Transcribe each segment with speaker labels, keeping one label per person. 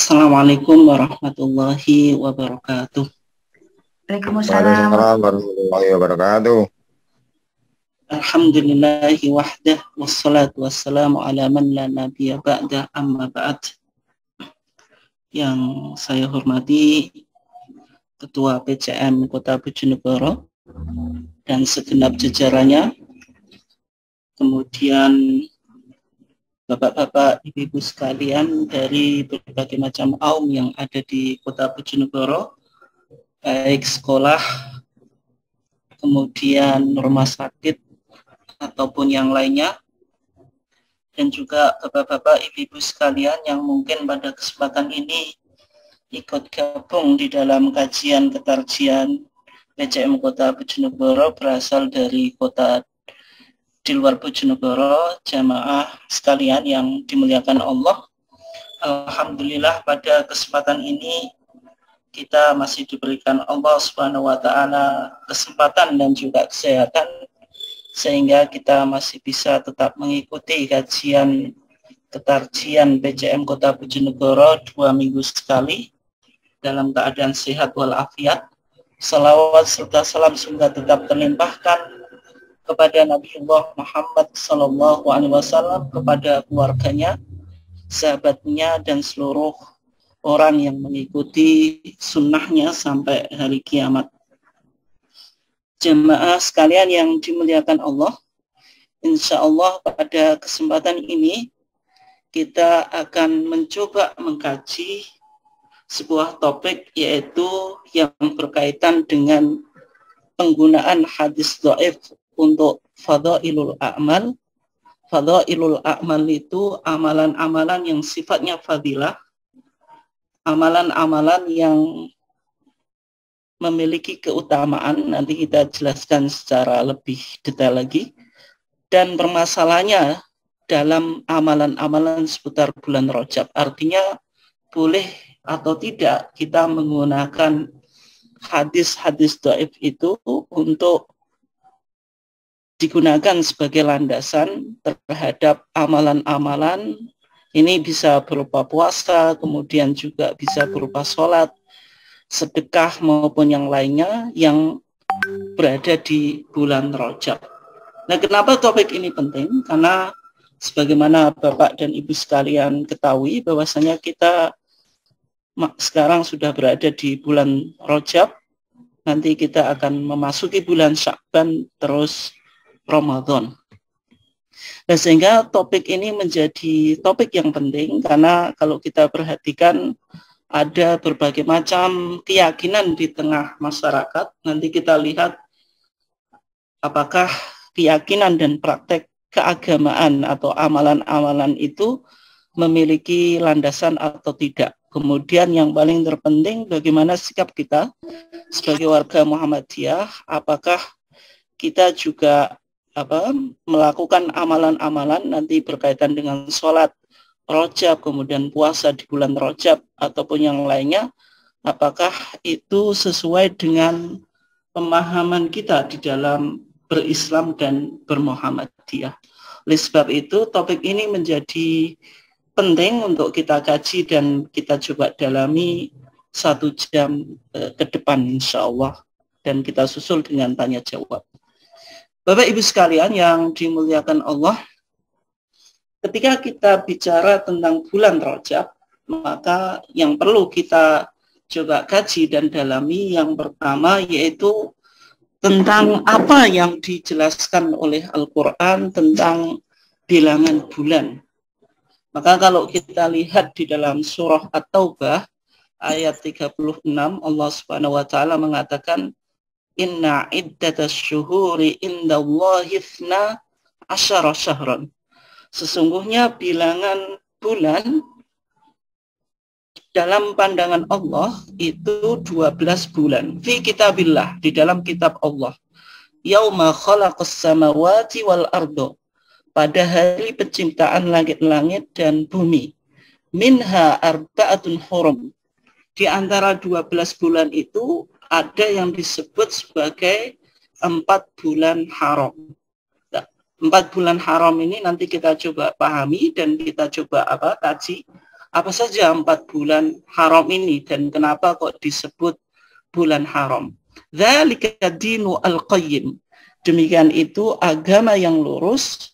Speaker 1: Assalamualaikum warahmatullahi wabarakatuh.
Speaker 2: Waalaikumsalam.
Speaker 3: Waalaikumsalam warahmatullahi wabarakatuh.
Speaker 1: Alhamdulillahi wahdah wassalatu wassalamu ala man la nabiyya ba'dah amma ba'd. Yang saya hormati Ketua PCM Kota Bojonegoro dan segenap jajarannya, kemudian Bapak-bapak, ibu-ibu sekalian dari berbagai macam kaum yang ada di Kota Bojonegoro, baik sekolah, kemudian rumah sakit, ataupun yang lainnya, dan juga bapak-bapak, ibu-ibu sekalian yang mungkin pada kesempatan ini ikut gabung di dalam kajian ketarjian PCM Kota Bojonegoro berasal dari kota di luar Bojonegoro, jamaah sekalian yang dimuliakan Allah. Alhamdulillah pada kesempatan ini kita masih diberikan Allah Subhanahu wa taala kesempatan dan juga kesehatan sehingga kita masih bisa tetap mengikuti kajian ketarjian PCM Kota Bojonegoro 2 minggu sekali dalam keadaan sehat walafiat. Salawat serta salam semoga tetap terlimpahkan kepada Nabiullah Muhammad SAW, kepada keluarganya, sahabatnya, dan seluruh orang yang mengikuti sunnahnya sampai hari kiamat. Jemaah sekalian yang dimuliakan Allah, insya Allah pada kesempatan ini kita akan mencoba mengkaji sebuah topik, yaitu yang berkaitan dengan penggunaan hadis dhaif untuk fadhailul a'mal. Fadhailul a'mal itu amalan-amalan yang sifatnya fadilah, amalan-amalan yang memiliki keutamaan. Nanti kita jelaskan secara lebih detail lagi. Dan permasalahannya dalam amalan-amalan seputar bulan Rajab. Artinya boleh atau tidak kita menggunakan hadis-hadis dhaif itu untuk digunakan sebagai landasan terhadap amalan-amalan. Ini bisa berupa puasa, kemudian juga bisa berupa sholat, sedekah maupun yang lainnya yang berada di bulan Rajab. Nah, kenapa topik ini penting? Karena sebagaimana Bapak dan Ibu sekalian ketahui bahwasanya kita sekarang sudah berada di bulan Rajab. Nanti kita akan memasuki bulan Sya'ban terus Ramadan. Dan sehingga topik ini menjadi topik yang penting karena kalau kita perhatikan ada berbagai macam keyakinan di tengah masyarakat. Nanti kita lihat apakah keyakinan dan praktek keagamaan atau amalan-amalan itu memiliki landasan atau tidak. Kemudian yang paling terpenting bagaimana sikap kita sebagai warga Muhammadiyah, apakah kita juga melakukan amalan-amalan nanti berkaitan dengan sholat Rajab, kemudian puasa di bulan Rajab ataupun yang lainnya, apakah itu sesuai dengan pemahaman kita di dalam berislam dan bermuhammadiyah. Oleh sebab itu topik ini menjadi penting untuk kita kaji dan kita coba dalami 1 jam ke depan insya Allah, dan kita susul dengan tanya jawab. Bapak Ibu sekalian yang dimuliakan Allah, ketika kita bicara tentang bulan Rajab, maka yang perlu kita coba kaji dan dalami yang pertama yaitu tentang apa yang dijelaskan oleh Al-Quran tentang bilangan bulan. Maka kalau kita lihat di dalam surah At-Taubah ayat 36, Allah Subhanahu wa taala mengatakan inna iddatas syuhuri indallahi 12 syahran. Sesungguhnya bilangan bulan dalam pandangan Allah itu 12 bulan. Fi kitabillah, di dalam kitab Allah. Yauma khalaqas samawati wal ardo. Pada hari penciptaan langit-langit dan bumi. Minha arba'atun hurum. Di antara 12 bulan itu ada yang disebut sebagai 4 bulan haram. 4 bulan haram ini nanti kita coba pahami dan kita coba kaji Apa saja 4 bulan haram ini dan kenapa kok disebut bulan haram? Dzalika dinu al-qayyim. Demikian itu agama yang lurus.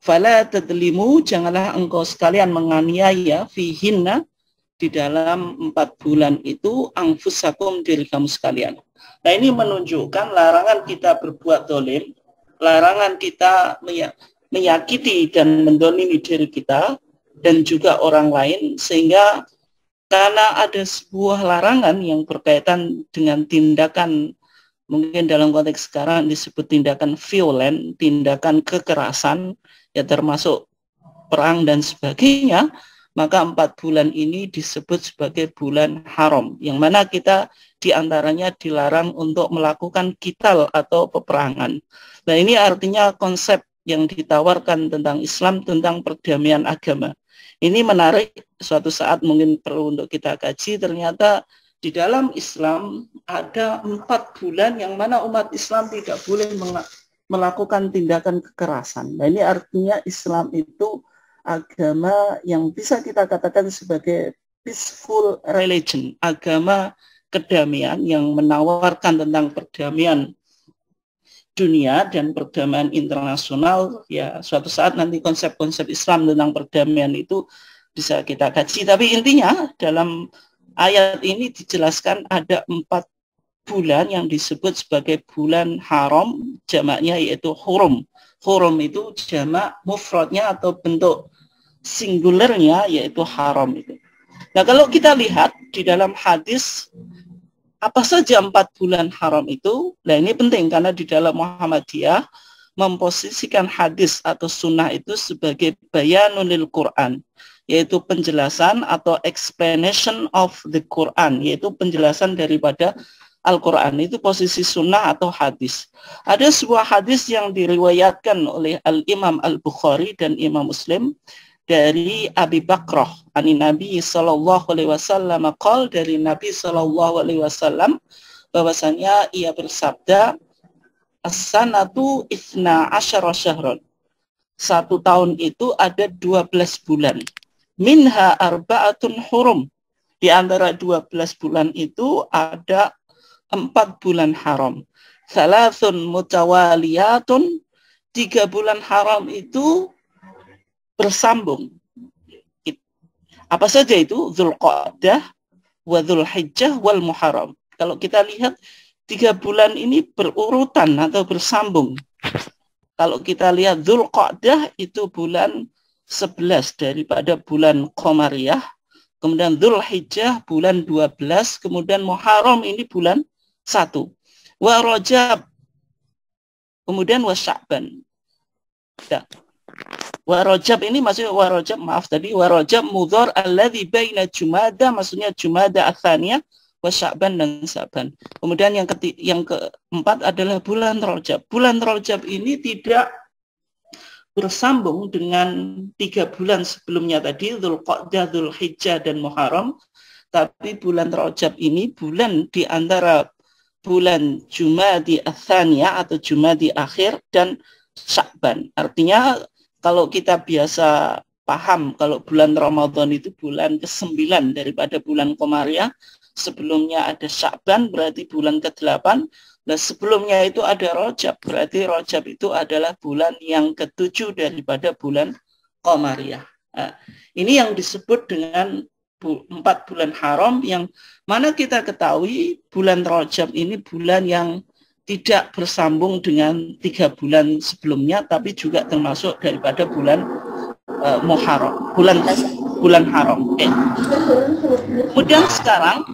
Speaker 1: Fala tadlimu, janganlah engkau sekalian menganiaya fihinna, di dalam 4 bulan itu, anfusakum, diri kamu sekalian. Nah, ini menunjukkan larangan kita berbuat dolim, larangan kita menyakiti dan mendolimi diri kita dan juga orang lain, sehingga karena ada sebuah larangan yang berkaitan dengan tindakan, mungkin dalam konteks sekarang disebut tindakan violent, tindakan kekerasan, ya termasuk perang dan sebagainya, maka 4 bulan ini disebut sebagai bulan haram, yang mana kita diantaranya dilarang untuk melakukan qital atau peperangan. Nah, ini artinya konsep yang ditawarkan tentang Islam, tentang perdamaian agama. Ini menarik, suatu saat mungkin perlu untuk kita kaji. Ternyata di dalam Islam ada 4 bulan yang mana umat Islam tidak boleh melakukan tindakan kekerasan. Nah, ini artinya Islam itu agama yang bisa kita katakan sebagai peaceful religion, agama kedamaian yang menawarkan tentang perdamaian dunia dan perdamaian internasional. Ya, suatu saat nanti konsep-konsep Islam tentang perdamaian itu bisa kita kaji. Tapi intinya dalam ayat ini dijelaskan ada 4 bulan yang disebut sebagai bulan haram, jamaknya yaitu hurum. Hurum itu jamak mufradnya atau bentuk singularnya yaitu haram itu. Nah, kalau kita lihat di dalam hadis apa saja 4 bulan haram itu, nah ini penting karena di dalam Muhammadiyah memposisikan hadis atau sunnah itu sebagai bayanul Quran, yaitu penjelasan atau explanation of the Quran, yaitu penjelasan daripada Al-Quran. Itu posisi sunnah atau hadis. Ada sebuah hadis yang diriwayatkan oleh Al-Imam Al-Bukhari dan Imam Muslim dari Abi Bakrah ani Nabi sallallahu alaihi wasallam qol, dari Nabi sallallahu alaihi wasallam bahwasanya ia bersabda, as-sanatu 12 syahran. 1 tahun itu ada 12 bulan. Minha arba'atun hurum. Di antara 12 bulan itu ada 4 bulan haram. Salasun mutawaliyatun, 3 bulan haram itu bersambung. Apa saja itu? Dzulqa'dah, wa Dzulhijjah, wal Muharram. Kalau kita lihat 3 bulan ini berurutan atau bersambung. Kalau kita lihat Dzulqa'dah itu bulan 11 daripada bulan Qamariyah, kemudian Dzulhijjah bulan 12, kemudian Muharram ini bulan 1. Wa Rajab, kemudian wa Sya'ban. Ya. Wa Rajab ini maksudnya wa Rajab, wa Rajab mudhar alladzi baina Jumada, maksudnya Jumada Atsaniyah wa Sya'ban dan Sya'ban. Kemudian yang keempat adalah bulan Rajab. Bulan Rajab ini tidak bersambung dengan 3 bulan sebelumnya tadi, Dzulqa'dah, Dzulhijjah dan Muharram, tapi bulan Rajab ini bulan di antara bulan Jumadi Atsaniyah atau Jumadi akhir dan Sya'ban. Artinya kalau kita biasa paham kalau bulan Ramadan itu bulan ke-9 daripada bulan Qamariyah, sebelumnya ada Sya'ban berarti bulan ke-8, dan sebelumnya itu ada Rajab, berarti Rajab itu adalah bulan yang ke-7 daripada bulan Qamariyah. Nah, ini yang disebut dengan 4 bulan haram, yang mana kita ketahui bulan Rajab ini bulan yang tidak bersambung dengan 3 bulan sebelumnya, tapi juga termasuk daripada bulan Muharram, bulan haram. Kemudian sekarang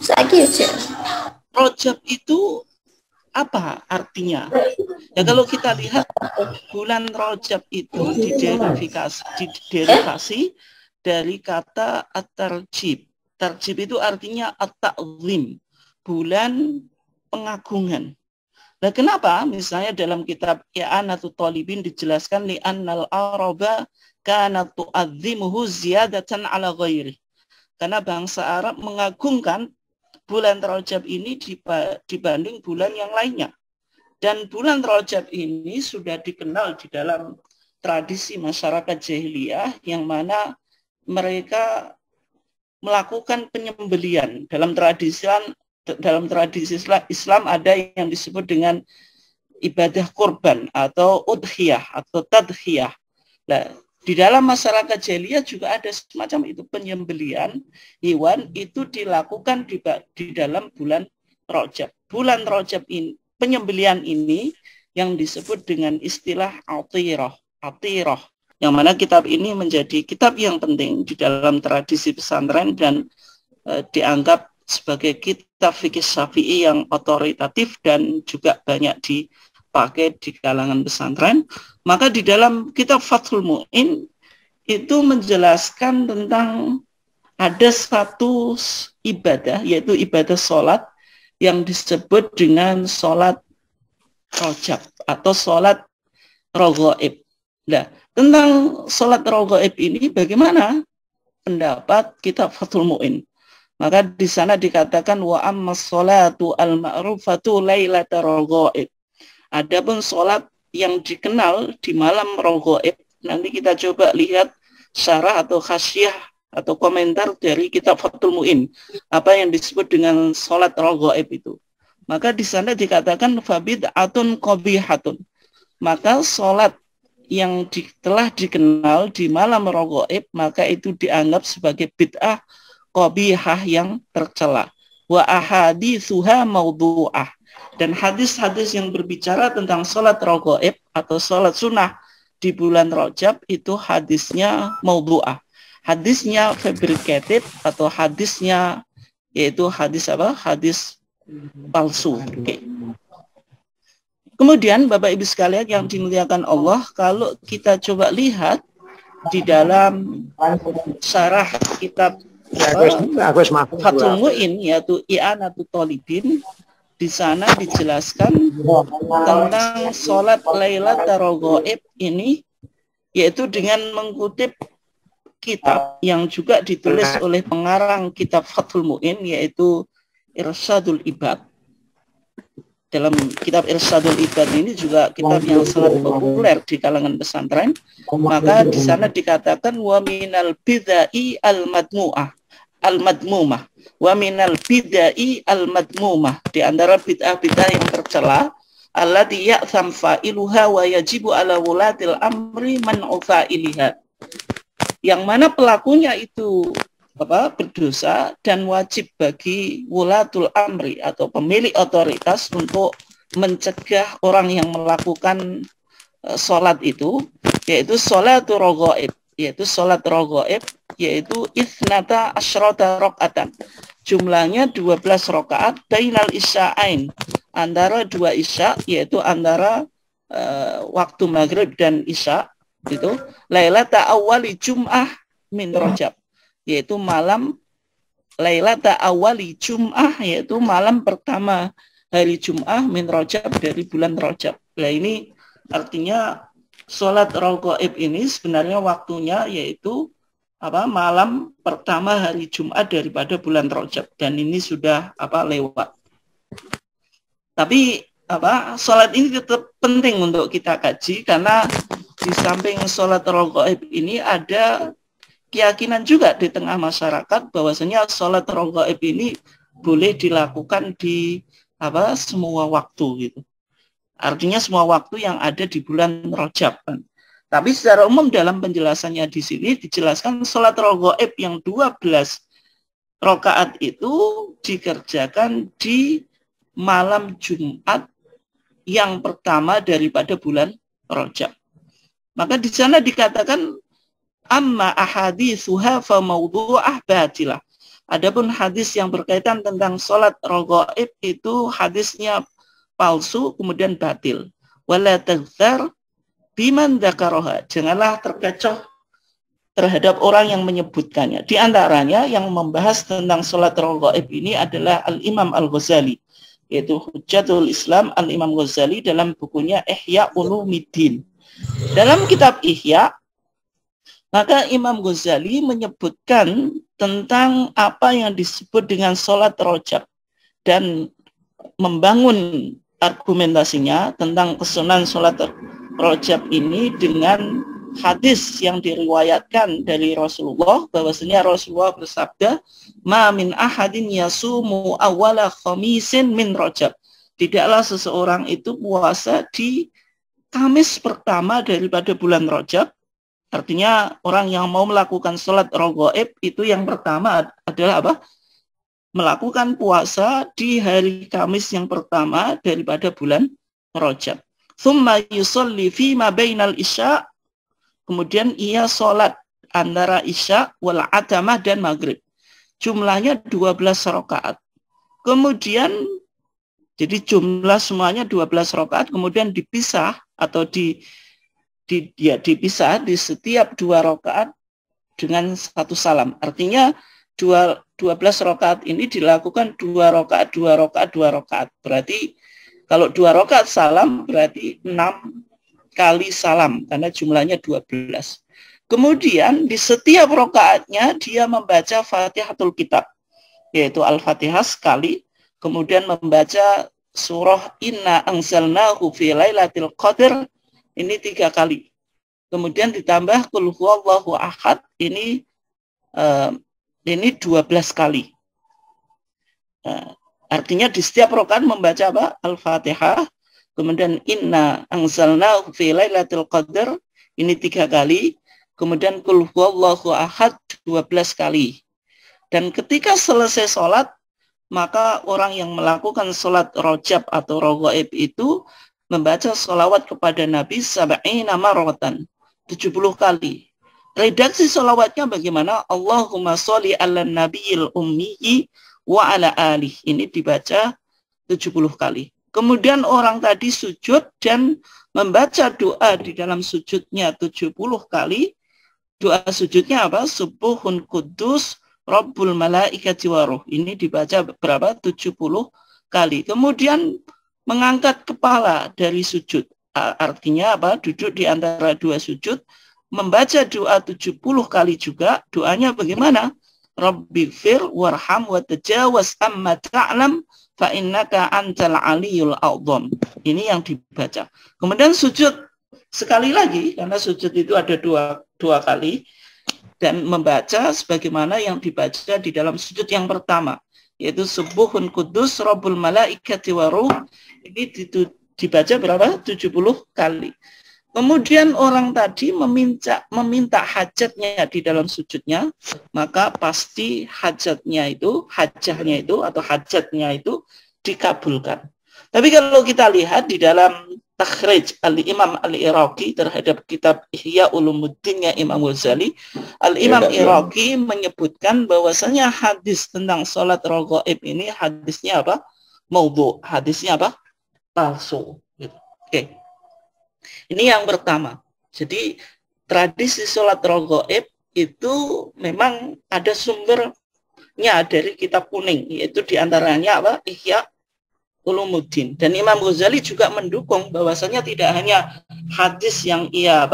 Speaker 1: Rajab itu apa artinya? Ya, kalau kita lihat bulan Rajab itu diderivasi dari kata at-tarjib. Tarjib itu artinya at-ta'zim, bulan pengagungan. Nah, kenapa? Misalnya dalam kitab I'anatul Talibin dijelaskan li'annal araba kanat tu'azzimuhu ziyadatan ala ghairi. Karena bangsa Arab mengagungkan bulan Rajab ini dibanding bulan yang lainnya. Dan bulan Rajab ini sudah dikenal di dalam tradisi masyarakat jahiliyah, yang mana mereka melakukan penyembelian. Dalam tradisi Islam ada yang disebut dengan ibadah kurban atau udhiyah atau tadhiyah. Nah, di dalam masyarakat jahiliyah juga ada semacam itu, penyembelian hewan itu dilakukan di dalam bulan Rajab. Bulan Rajab ini, penyembelian ini yang disebut dengan istilah atirah, yang mana kitab ini menjadi kitab yang penting di dalam tradisi pesantren dan dianggap sebagai kitab fikih Syafi'i yang otoritatif dan juga banyak dipakai di kalangan pesantren. Maka di dalam kitab Fathul Mu'in itu menjelaskan tentang ada satu ibadah, yaitu ibadah sholat yang disebut dengan sholat Rajab atau sholat Raghaib. Nah, tentang sholat Raghaib ini bagaimana pendapat kitab Fathul Mu'in? Maka di sana dikatakan wa ammas sholatu al-ma'rufatu lailata Raghaib. Adapun sholat yang dikenal di malam Raghaib, nanti kita coba lihat syarah atau khasyah atau komentar dari kitab Fathul Mu'in, apa yang disebut dengan sholat Raghaib itu. Maka di sana dikatakan fabid'atun qabihatun. Maka sholat yang telah dikenal di malam Raghaib, maka itu dianggap sebagai bid'ah qabihah yang tercela. Wa ahaditsuha maudhu'ah. Dan hadis-hadis yang berbicara tentang sholat Raghaib atau sholat sunnah di bulan Rajab itu hadisnya maudhu'ah. Hadisnya fabricated atau hadisnya yaitu hadis apa? Hadis palsu. Okay. Kemudian Bapak Ibu sekalian yang dimuliakan Allah, kalau kita coba lihat di dalam syarah kitab Fathul Mu'in yaitu I'anatul Thalibin, di sana dijelaskan tentang sholat Lailatul Raghaib ini, yaitu dengan mengutip kitab yang juga ditulis oleh pengarang kitab Fathul Mu'in, yaitu Irsyadul Ibad. Dalam kitab Irsyadul Ibad ini juga kitab yang sangat populer di kalangan pesantren. Maka di sana dikatakan wa minal bidai al-madmu'ah al-madmumah wa minal bidai al-madmumah, di antara bid'ah-bid'ah yang tercela allati ya'tham fa'iluha wa yajibu ala wulatil amri man'u fa'iliha, yang mana pelakunya itu berdosa dan wajib bagi wulatul amri atau pemilik otoritas untuk mencegah orang yang melakukan sholat itu, yaitu sholatul raghaib, yaitu sholat raghaib, yaitu isnata asyrata rakaatan, jumlahnya 12 rakaat, bainal isya'ain, antara dua isya, yaitu antara waktu maghrib dan isya, itu lailata awali jum'ah min Rajab, yaitu malam lailata awali jum'ah, yaitu malam pertama hari Jum'ah min Rajab, dari bulan Rajab. Nah, ini artinya sholat raghaib ini sebenarnya waktunya yaitu malam pertama hari Jumat daripada bulan Rajab, dan ini sudah lewat. Tapi sholat ini tetap penting untuk kita kaji, karena di samping sholat raghaib ini ada keyakinan juga di tengah masyarakat bahwasanya sholat raghaib ini boleh dilakukan di semua waktu gitu. Artinya semua waktu yang ada di bulan Rajab kan. Tapi secara umum dalam penjelasannya di sini dijelaskan sholat raghaib yang 12 rakaat itu dikerjakan di malam Jumat yang pertama daripada bulan Rajab. Maka di sana dikatakan amma ahaditsuha fa maudhu'ah batilah. Adapun hadis yang berkaitan tentang sholat raghaib itu hadisnya palsu kemudian batil. Wala taghtar biman dzakaraha, janganlah terkecoh terhadap orang yang menyebutkannya. Di antaranya yang membahas tentang sholat raghaib ini adalah Al-Imam Al-Ghazali, yaitu Hujjatul Islam Al-Imam Ghazali dalam bukunya Ihya Ulumuddin. Dalam kitab Ihya, maka Imam Ghazali menyebutkan tentang apa yang disebut dengan sholat Rajab dan membangun argumentasinya tentang kesunahan sholat Rajab ini dengan hadis yang diriwayatkan dari Rasulullah bahwasanya Rasulullah bersabda, "Ma min ahadin yasumu awwala khamisin min Rajab." Tidaklah seseorang itu puasa di Kamis pertama daripada bulan Rajab. Artinya orang yang mau melakukan sholat raghaib itu yang pertama adalah apa? Melakukan puasa di hari Kamis yang pertama daripada bulan Rajab. Tsumma yusalli fi ma bainal isya, kemudian ia sholat antara isya wal atamah dan maghrib. Jumlahnya 12 rakaat. Kemudian jadi jumlah semuanya 12 rakaat, kemudian dipisah atau dipisah di setiap 2 rakaat dengan 1 salam. Artinya 12 rakaat ini dilakukan 2 rakaat, 2 rakaat, 2 rakaat. Berarti kalau 2 rakaat salam berarti 6 kali salam karena jumlahnya 12. Kemudian di setiap rakaatnya dia membaca Fatihatul Kitab, yaitu Al-Fatihah sekali, kemudian membaca surah Inna Anzalnahu fi Lailatul Qadr ini 3 kali. Kemudian ditambah Qul Huwallahu Ahad ini 12 kali. Artinya di setiap rakaat membaca apa? Al-Fatihah, kemudian Inna Anzalnahu fi Lailatul Qadr ini 3 kali, kemudian Qul Huwallahu Ahad 12 kali. Dan ketika selesai sholat, maka orang yang melakukan sholat rajab atau raghaib itu membaca sholawat kepada Nabi sab'ina marratan, 70 kali. Redaksi sholawatnya bagaimana? Allahumma sholli ala nabiyil ummiyi wa ala alih. Ini dibaca 70 kali. Kemudian orang tadi sujud dan membaca doa di dalam sujudnya 70 kali. Doa sujudnya apa? Subuhun kudus Rabbul malaikati waruh. Ini dibaca berapa? 70 kali. Kemudian mengangkat kepala dari sujud. Artinya apa? Duduk di antara 2 sujud. Membaca doa 70 kali juga. Doanya bagaimana? Rabbighfir warham wa tajawaz amma ta'lam fa innaka antal aliyul a'zam. Ini yang dibaca. Kemudian sujud sekali lagi, karena sujud itu ada dua kali, dan membaca sebagaimana yang dibaca di dalam sujud yang pertama, yaitu Subuhun Kudus Rabbul Malaikati Waruh. Ini dibaca berapa? 70 kali. Kemudian orang tadi meminta hajatnya di dalam sujudnya, maka pasti hajatnya itu dikabulkan. Tapi kalau kita lihat di dalam takhrij Al-Imam Al-Iraqi terhadap kitab Ihya Ulumuddinnya Imam Ghazali, Al-Imam Iraqi menyebutkan bahwasanya hadis tentang sholat raghaib ini hadisnya apa? Maudhu, hadisnya apa? Palsu. Oke. Ini yang pertama. Jadi tradisi sholat raghaib itu memang ada sumbernya dari kitab kuning, yaitu diantaranya apa? Ihya Ulumuddin. Dan Imam Ghazali juga mendukung bahwasanya tidak hanya hadis yang ia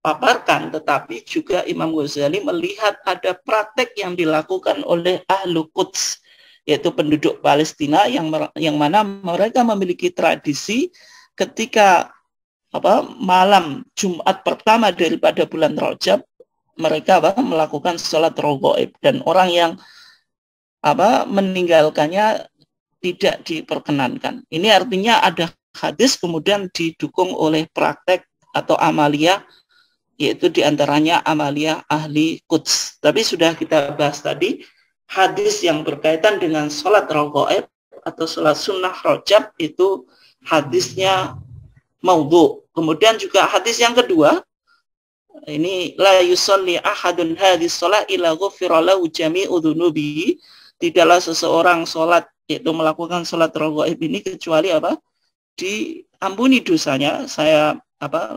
Speaker 1: paparkan, tetapi juga Imam Ghazali melihat ada praktek yang dilakukan oleh Ahlu Quds, yaitu penduduk Palestina yang mana mereka memiliki tradisi ketika malam Jumat pertama daripada bulan Rajab, mereka melakukan sholat raghaib, dan orang yang meninggalkannya tidak diperkenankan. Ini artinya ada hadis kemudian didukung oleh praktek atau amaliyah, yaitu diantaranya amaliyah ahli Quds. Tapi sudah kita bahas tadi, hadis yang berkaitan dengan sholat raghaib atau sholat sunnah Rajab itu hadisnya maudhu. Kemudian juga hadis yang kedua, ini la yusalli ahadun hadis sholat ila ghufira lahu jami'u dzunubihi. Tidaklah seseorang sholat, yaitu melakukan sholat raghaib ini, kecuali diampuni dosanya. Saya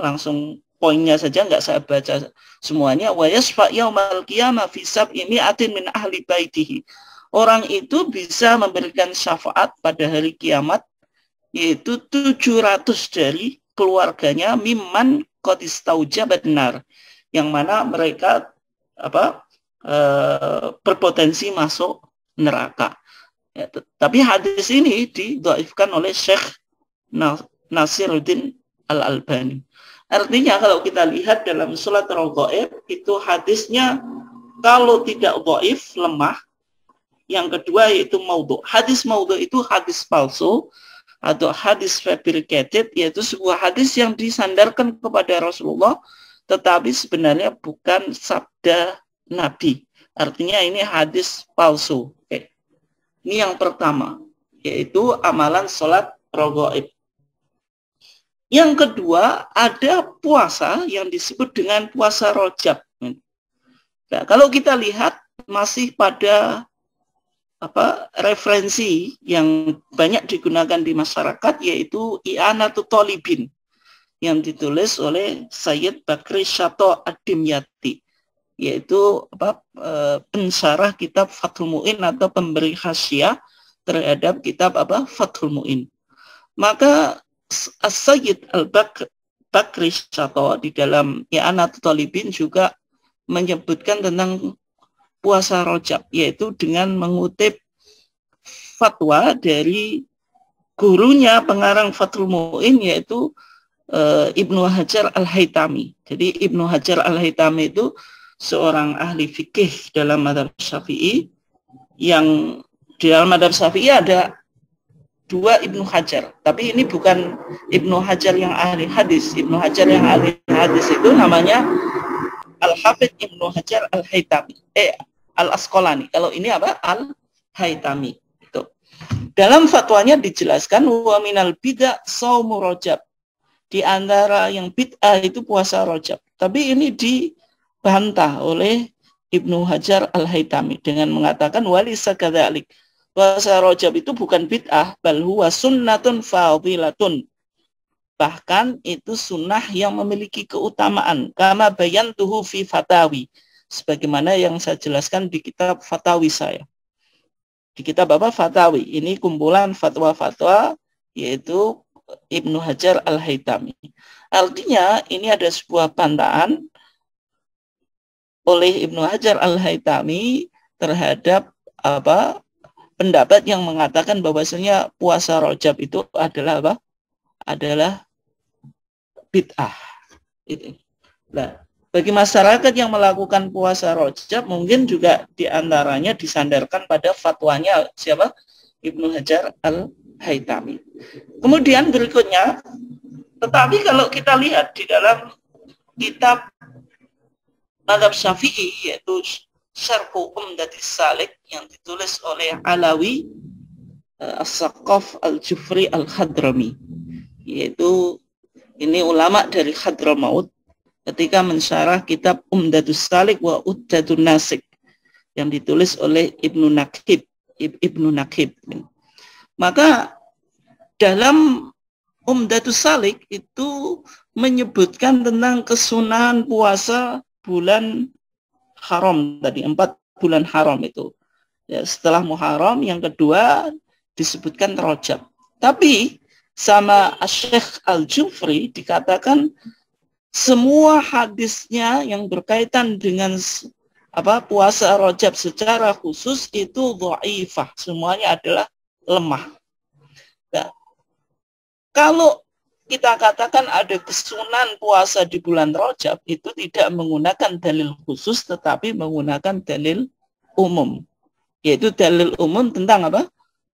Speaker 1: langsung poinnya saja, nggak saya baca semuanya. Wa yasfa yaumal qiyamah fi sab'i mi'atin min ahli baitihi. Orang itu bisa memberikan syafaat pada hari kiamat, yaitu 700 dari keluarganya, mimman qad istaujaba benar, yang mana mereka berpotensi masuk neraka. Ya, tapi hadis ini didhaifkan oleh Syekh Nasiruddin Al-Albani. Artinya kalau kita lihat dalam sholatul ghaib itu hadisnya kalau tidak dhaif, lemah. Yang kedua yaitu maudhu. Hadis maudhu itu hadis palsu atau hadis fabricated, yaitu sebuah hadis yang disandarkan kepada Rasulullah tetapi sebenarnya bukan sabda Nabi. Artinya ini hadis palsu. Oke. Ini yang pertama, yaitu amalan sholat ghaib. Yang kedua, ada puasa yang disebut dengan puasa Rajab. Nah, kalau kita lihat masih pada referensi yang banyak digunakan di masyarakat, yaitu I'anatul Thalibin yang ditulis oleh Sayyid Bakri Syato Ad-Dimyati, yaitu pensyarah kitab Fathul Mu'in atau pemberi hasyiah terhadap kitab Fathul Mu'in. Maka Sayyid Al-Bakri Syato di dalam I'anatul Thalibin juga menyebutkan tentang puasa Rajab, yaitu dengan mengutip fatwa dari gurunya pengarang Fathul Mu'in, yaitu Ibnu Hajar Al-Haytami. Jadi Ibnu Hajar Al-Haytami itu seorang ahli fikih dalam mazhab Syafi'i, yang di dalam mazhab Syafi'i ada dua Ibnu Hajar, tapi ini bukan Ibnu Hajar yang ahli hadis. Ibnu Hajar yang ahli hadis itu namanya Al-Hafidh Ibnu Hajar Al-Haytami, Al-Asqalani. Kalau ini Al-Haytami. Itu. Dalam fatwanya dijelaskan wa minal bid'ah shaumu Rajab. Di antara yang bid'ah itu puasa Rajab. Tapi ini dibantah oleh Ibnu Hajar Al-Haytami dengan mengatakan walisa kadzalik. Puasa Rajab itu bukan bid'ah, bal huwa sunnatun fadilatun. Bahkan itu sunnah yang memiliki keutamaan. Kama bayantuhu fi fatawi. Sebagaimana yang saya jelaskan di kitab Fatawi saya. Di kitab Fatawi. Ini kumpulan fatwa-fatwa yaitu Ibnu Hajar Al-Haytami. Artinya ini ada sebuah bantahan oleh Ibnu Hajar Al-Haytami terhadap pendapat yang mengatakan bahwasanya puasa Rajab itu adalah adalah bid'ah. Nah, bagi masyarakat yang melakukan puasa Rajab mungkin juga diantaranya disandarkan pada fatwanya siapa? Ibnu Hajar Al-Haytami. Kemudian berikutnya, tetapi kalau kita lihat di dalam kitab mazhab Syafi'i yaitu Syarhu Umdatis Salik yang ditulis oleh Alawi As-Saqaf Al-Jufri Al-Hadrami, yaitu ini ulama dari Hadramaut ketika mensyarah kitab Umdatus Salik wa Uddatun Nasik yang ditulis oleh Ibnu Nakib. Maka dalam Umdatus Salik itu menyebutkan tentang kesunahan puasa bulan haram tadi, 4 bulan haram itu. Ya, setelah Muharram yang kedua disebutkan Rajab. Tapi sama Syekh Al-Jufri dikatakan semua hadisnya yang berkaitan dengan puasa Rajab secara khusus itu dhaifah, semuanya adalah lemah. Nah, kalau kita katakan ada kesunahan puasa di bulan Rajab, itu tidak menggunakan dalil khusus tetapi menggunakan dalil umum, yaitu dalil umum tentang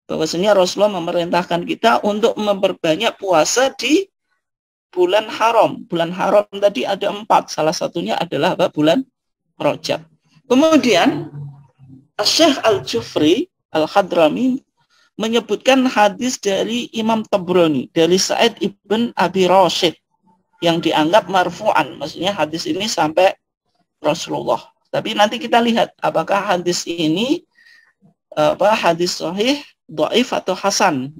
Speaker 1: bahwasanya Rasulullah memerintahkan kita untuk memperbanyak puasa di bulan haram. Bulan haram tadi ada 4, salah satunya adalah bulan Rajab. Kemudian Syekh Al-Jufri Al-Hadrami menyebutkan hadis dari Imam Tabrani dari Sa'id ibn Abi Rashid yang dianggap marfu'an, maksudnya hadis ini sampai Rasulullah. Tapi nanti kita lihat apakah hadis ini hadis sahih, dhaif atau hasan.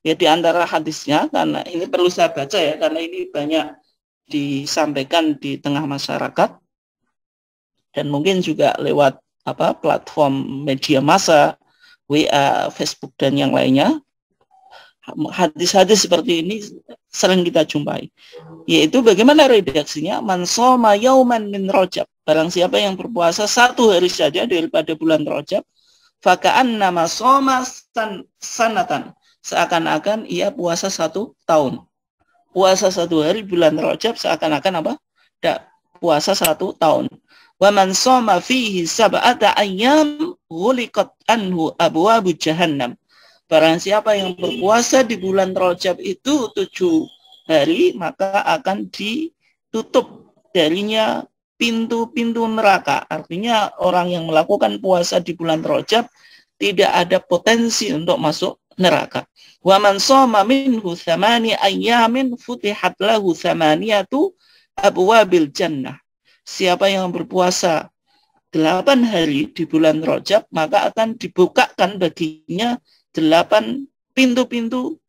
Speaker 1: Ya, di antara hadisnya, karena ini perlu saya baca ya, karena ini banyak disampaikan di tengah masyarakat dan mungkin juga lewat platform media massa, WA, Facebook dan yang lainnya. Hadis-hadis seperti ini sering kita jumpai. Yaitu bagaimana redaksinya? Man shoma yauman min Rajab. Barang siapa yang berpuasa 1 hari saja daripada bulan Rajab, faka'annama shoma sanatan. Seakan-akan ia puasa 1 tahun. puasa 1 hari bulan Rajab seakan-akan apa? Puasa 1 tahun. Wa man shoma fihi sab'ata ayyam ghuliqat anhu abwabu jahannam. Barang siapa yang berpuasa di bulan Rajab itu 7 hari, maka akan ditutup darinya pintu-pintu neraka. Artinya orang yang melakukan puasa di bulan Rajab tidak ada potensi untuk masuk neraka. Wa man shoma minhu 8 ayyamin futihat lahu 8 abwabil jannah. Siapa yang berpuasa 8 hari di bulan Rajab, maka akan dibukakan baginya 8 pintu-pintu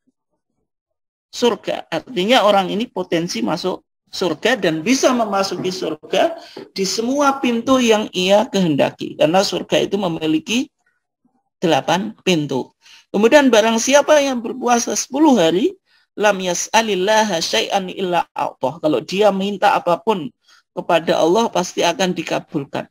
Speaker 1: surga. Artinya orang ini potensi masuk surga dan bisa memasuki surga di semua pintu yang ia kehendaki. Karena surga itu memiliki 8 pintu. Kemudian barang siapa yang berpuasa 10 hari, lam yas'alillaha syai'an illa a'tah. Kalau dia minta apapun kepada Allah pasti akan dikabulkan.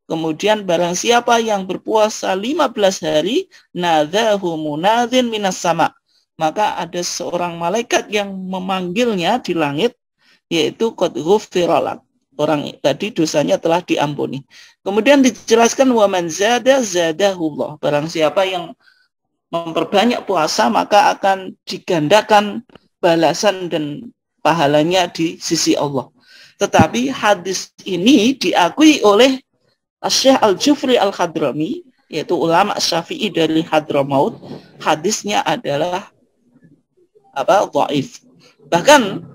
Speaker 1: Kemudian barang siapa yang berpuasa 15 hari, nadzahu munadzin minas sama. Maka ada seorang malaikat yang memanggilnya di langit, yaitu qad ghufira lak. Orang tadi dosanya telah diampuni. Kemudian dijelaskan wa man zada zadahullah. Barang siapa yang memperbanyak puasa maka akan digandakan balasan dan pahalanya di sisi Allah. Tetapi hadis ini diakui oleh Syekh Al-Jufri Al-Hadrami, yaitu ulama Syafi'i dari Hadramaut, hadisnya adalah dhaif. Bahkan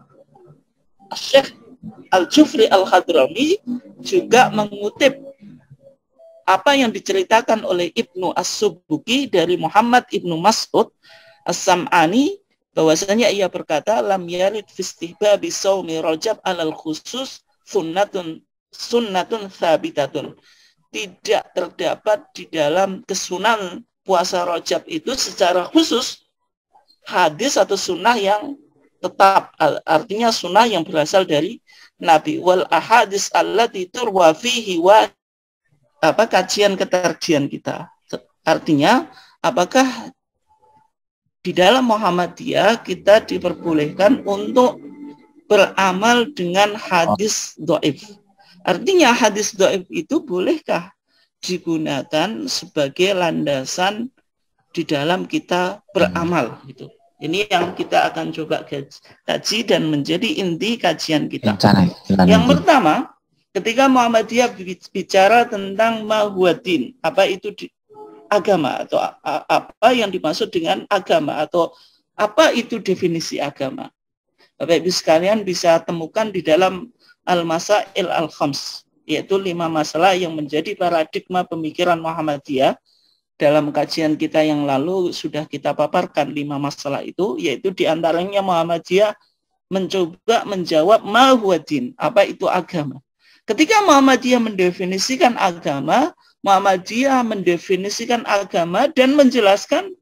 Speaker 1: Syekh Al-Jufri Al-Hadrami juga mengutip apa yang diceritakan oleh Ibnu As-Subbuki dari Muhammad Ibnu Mas'ud As-Sam'ani, bahwasanya ia berkata, lam yarid fi istihbabi shaumi Rajab alal khusus sunnatun thabitatun. Tidak terdapat di dalam kesunahan puasa Rajab itu secara khusus hadis atau sunnah yang tetap, artinya sunnah yang berasal dari Nabi. Wal ahadis allati turwa fihi wa kajian keterjian kita. Artinya apakah di dalam Muhammadiyah kita diperbolehkan untuk beramal dengan hadis dhaif. Artinya hadis dhaif itu bolehkah digunakan sebagai landasan di dalam kita beramal gitu. Ini yang kita akan coba kaji dan menjadi inti kajian kita. Yang pertama, ketika Muhammadiyah bicara tentang mahwadin, apa itu agama atau apa yang dimaksud dengan agama atau apa itu definisi agama. Bapak Ibu sekalian bisa temukan di dalam Al-Masail Al-Khams, yaitu 5 masalah yang menjadi paradigma pemikiran Muhammadiyah. Dalam kajian kita yang lalu sudah kita paparkan 5 masalah itu, yaitu diantaranya Muhammadiyah mencoba menjawab ma huwa din, apa itu agama. Ketika Muhammadiyah mendefinisikan agama, Muhammadiyah mendefinisikan agama dan menjelaskan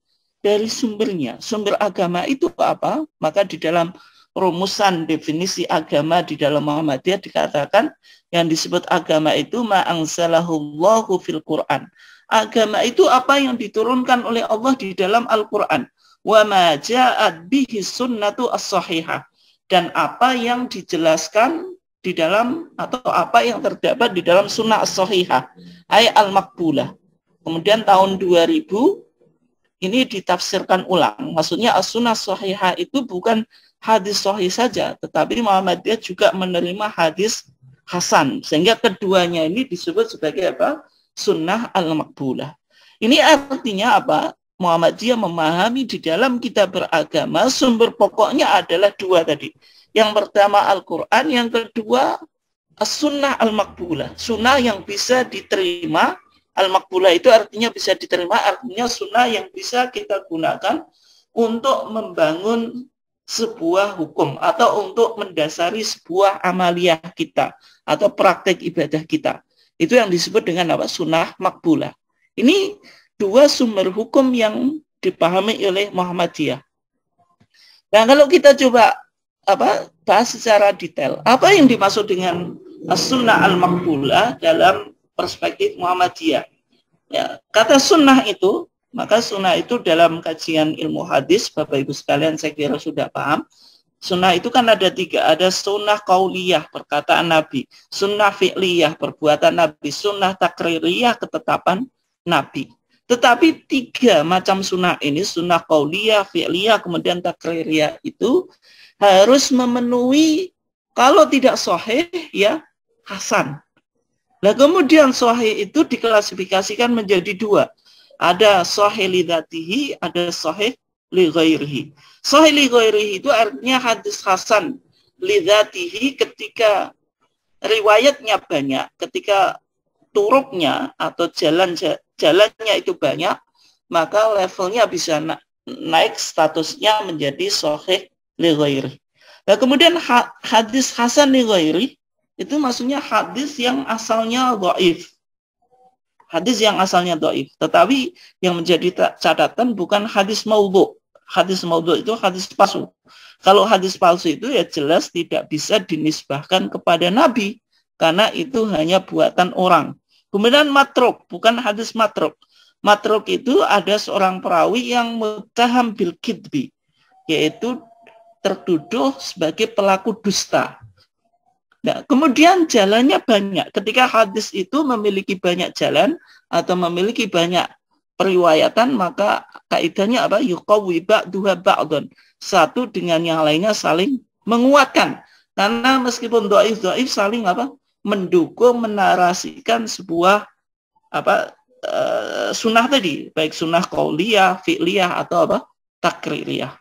Speaker 1: dari sumbernya. Sumber agama itu apa? Maka di dalam rumusan definisi agama di dalam Muhammadiyah dikatakan yang disebut agama itu ma anzalahullahu fil Quran. Agama itu apa yang diturunkan oleh Allah di dalam Al-Quran. Wa ma ja'at bihi sunnatu as-sahihah. Dan apa yang dijelaskan di dalam atau apa yang terdapat di dalam sunnah as-sahihah. Ay al-makbulah. Kemudian tahun 2000 ini ditafsirkan ulang. Maksudnya as-sunnah as-sahihah itu bukan hadis sahih saja, tetapi Muhammadiyah juga menerima hadis hasan. Sehingga keduanya ini disebut sebagai apa? Sunnah al-makbulah. Ini artinya apa? Muhammadiyah memahami di dalam kita beragama sumber pokoknya adalah 2 tadi. Yang pertama Al-Quran, yang kedua as-sunnah al-makbulah. Sunnah yang bisa diterima. Al-makbulah itu artinya bisa diterima, artinya sunnah yang bisa kita gunakan untuk membangun sebuah hukum atau untuk mendasari sebuah amaliyah kita atau praktek ibadah kita. Itu yang disebut dengan apa? Sunnah makbulah. Ini 2 sumber hukum yang dipahami oleh Muhammadiyah. Nah, kalau kita coba bahas secara detail, apa yang dimaksud dengan sunnah al-makbulah dalam perspektif Muhammadiyah? Ya, kata sunnah itu, maka sunnah itu dalam kajian ilmu hadis, Bapak Ibu sekalian saya kira sudah paham. Sunnah itu kan ada 3, ada sunnah qauliyah, perkataan Nabi, sunnah fi'liyah, perbuatan Nabi, sunnah takririyah, ketetapan Nabi. Tetapi 3 macam sunnah ini, sunnah qauliyah, fi'liyah, kemudian takririyah itu harus memenuhi, kalau tidak sahih ya hasan. Nah kemudian sahih itu diklasifikasikan menjadi 2. Ada sahih li dzatihi, ada sahih li ghairihi. Sahih li ghairihi itu artinya hadis hasan li dzatihi ketika riwayatnya banyak, ketika turuknya atau jalannya itu banyak, maka levelnya bisa naik statusnya menjadi sahih li ghairihi. Nah kemudian hadis hasan li ghairihi itu maksudnya hadis yang asalnya dhaif. Hadis yang asalnya dhaif, tetapi yang menjadi catatan bukan hadis maudhu. Hadis maudhu itu hadis palsu. Kalau hadis palsu itu ya jelas tidak bisa dinisbahkan kepada Nabi, karena itu hanya buatan orang. Kemudian matruk, bukan hadis matruk. Matruk itu ada seorang perawi yang muttaham bil kidbi, yaitu tertuduh sebagai pelaku dusta. Nah, kemudian jalannya banyak. Ketika hadis itu memiliki banyak jalan atau memiliki banyak periwayatan, maka kaidahnya apa? Yuqawwi ba'duha ba'dun. Satu dengan yang lainnya saling menguatkan. Karena meskipun dhaif saling apa? Mendukung, menarasikan sebuah apa? Sunnah tadi, baik sunnah qauliyah, fi'liyah atau apa? Takririyah.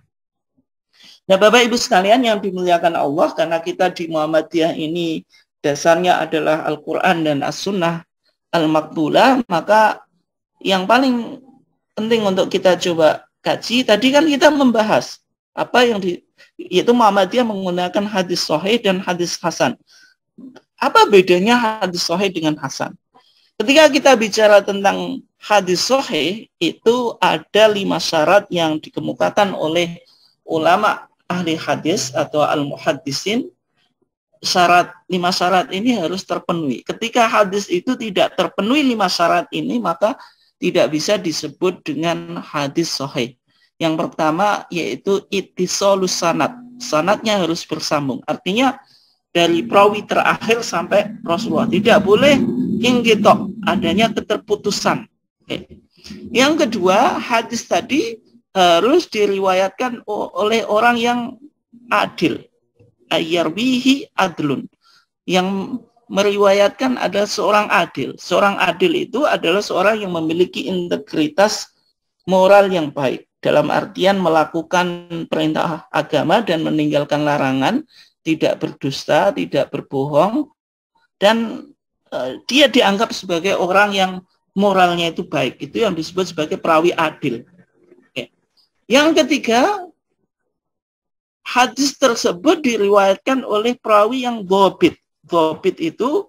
Speaker 1: Nah, Bapak Ibu sekalian yang dimuliakan Allah, karena kita di Muhammadiyah ini dasarnya adalah Al-Quran dan As-Sunnah Al-Maqbulah, maka yang paling penting untuk kita coba kaji, tadi kan kita membahas apa yang yaitu Muhammadiyah menggunakan hadis sahih dan hadis hasan. Apa bedanya hadis sahih dengan hasan? Ketika kita bicara tentang hadis sahih, itu ada 5 syarat yang dikemukakan oleh ulama ahli hadis atau al-muhaddisin. 5 syarat ini harus terpenuhi. Ketika hadis itu tidak terpenuhi 5 syarat ini, maka tidak bisa disebut dengan hadis sahih. Yang pertama yaitu ittisalus sanad. Sanadnya harus bersambung. Artinya dari perawi terakhir sampai Rasulullah. Tidak boleh inqitok, adanya keterputusan. Yang kedua, hadis tadi harus diriwayatkan oleh orang yang adil. Ayyarwihi adlun. Yang meriwayatkan adalah seorang adil. Seorang adil itu adalah seorang yang memiliki integritas moral yang baik. Dalam artian melakukan perintah agama dan meninggalkan larangan, tidak berdusta, tidak berbohong, dan dia dianggap sebagai orang yang moralnya itu baik. Itu yang disebut sebagai perawi adil. Yang ketiga, hadis tersebut diriwayatkan oleh perawi yang dhobit. Dhobit itu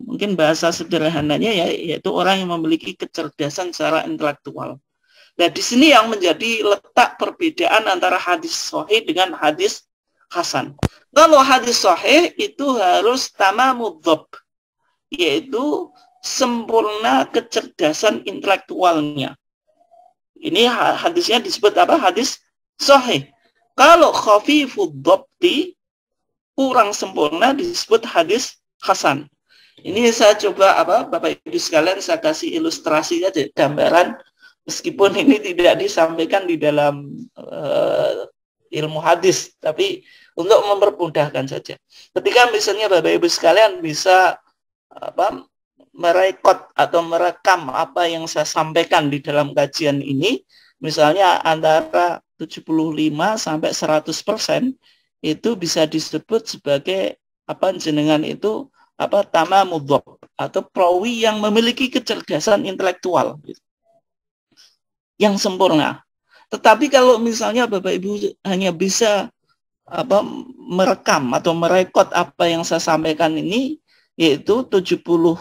Speaker 1: mungkin bahasa sederhananya ya, yaitu orang yang memiliki kecerdasan secara intelektual. Nah, di sini yang menjadi letak perbedaan antara hadis sahih dengan hadis hasan. Kalau hadis sahih itu harus tamamud dhab, yaitu sempurna kecerdasan intelektualnya. Ini hadisnya disebut apa? Hadis sahih. Kalau khafifud dhabti, kurang sempurna, disebut hadis hasan. Ini saya coba Bapak Ibu sekalian, saya kasih ilustrasi aja, gambaran, meskipun ini tidak disampaikan di dalam ilmu hadis, tapi untuk mempermudahkan saja. Ketika misalnya Bapak Ibu sekalian bisa merekod atau merekam apa yang saya sampaikan di dalam kajian ini, misalnya antara 75 sampai 100% itu bisa disebut sebagai jenengan itu tamamud dhab atau perawi yang memiliki kecerdasan intelektual yang sempurna. Tetapi kalau misalnya Bapak Ibu hanya bisa merekam atau merekod apa yang saya sampaikan ini, yaitu 75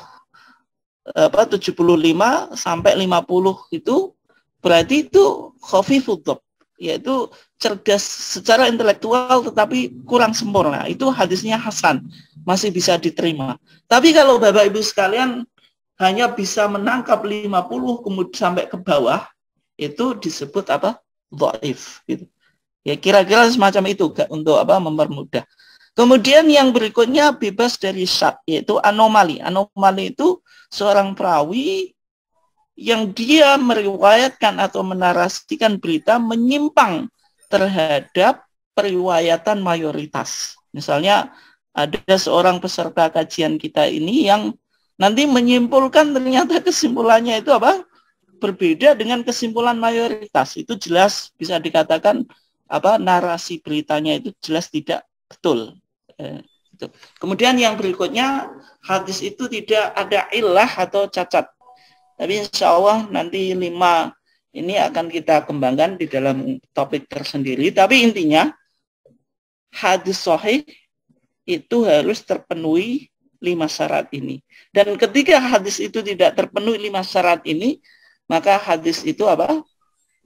Speaker 1: sampai 50 itu berarti itu khafifud dhab, yaitu cerdas secara intelektual tetapi kurang sempurna. Itu hadisnya hasan, masih bisa diterima. Tapi kalau Bapak Ibu sekalian hanya bisa menangkap 50 kemudian sampai ke bawah, itu disebut dhaif gitu. Ya kira-kira semacam itu untuk mempermudah. Kemudian yang berikutnya bebas dari syad, yaitu anomali. Anomali itu seorang perawi yang dia meriwayatkan atau menarasikan berita menyimpang terhadap periwayatan mayoritas. Misalnya ada seorang peserta kajian kita ini yang nanti menyimpulkan ternyata kesimpulannya itu berbeda dengan kesimpulan mayoritas. Itu jelas bisa dikatakan narasi beritanya itu jelas tidak betul. Kemudian yang berikutnya, hadis itu tidak ada illah atau cacat. Tapi insya Allah nanti 5 ini akan kita kembangkan di dalam topik tersendiri. Tapi intinya hadis sahih itu harus terpenuhi 5 syarat ini. Dan ketika hadis itu tidak terpenuhi 5 syarat ini, maka hadis itu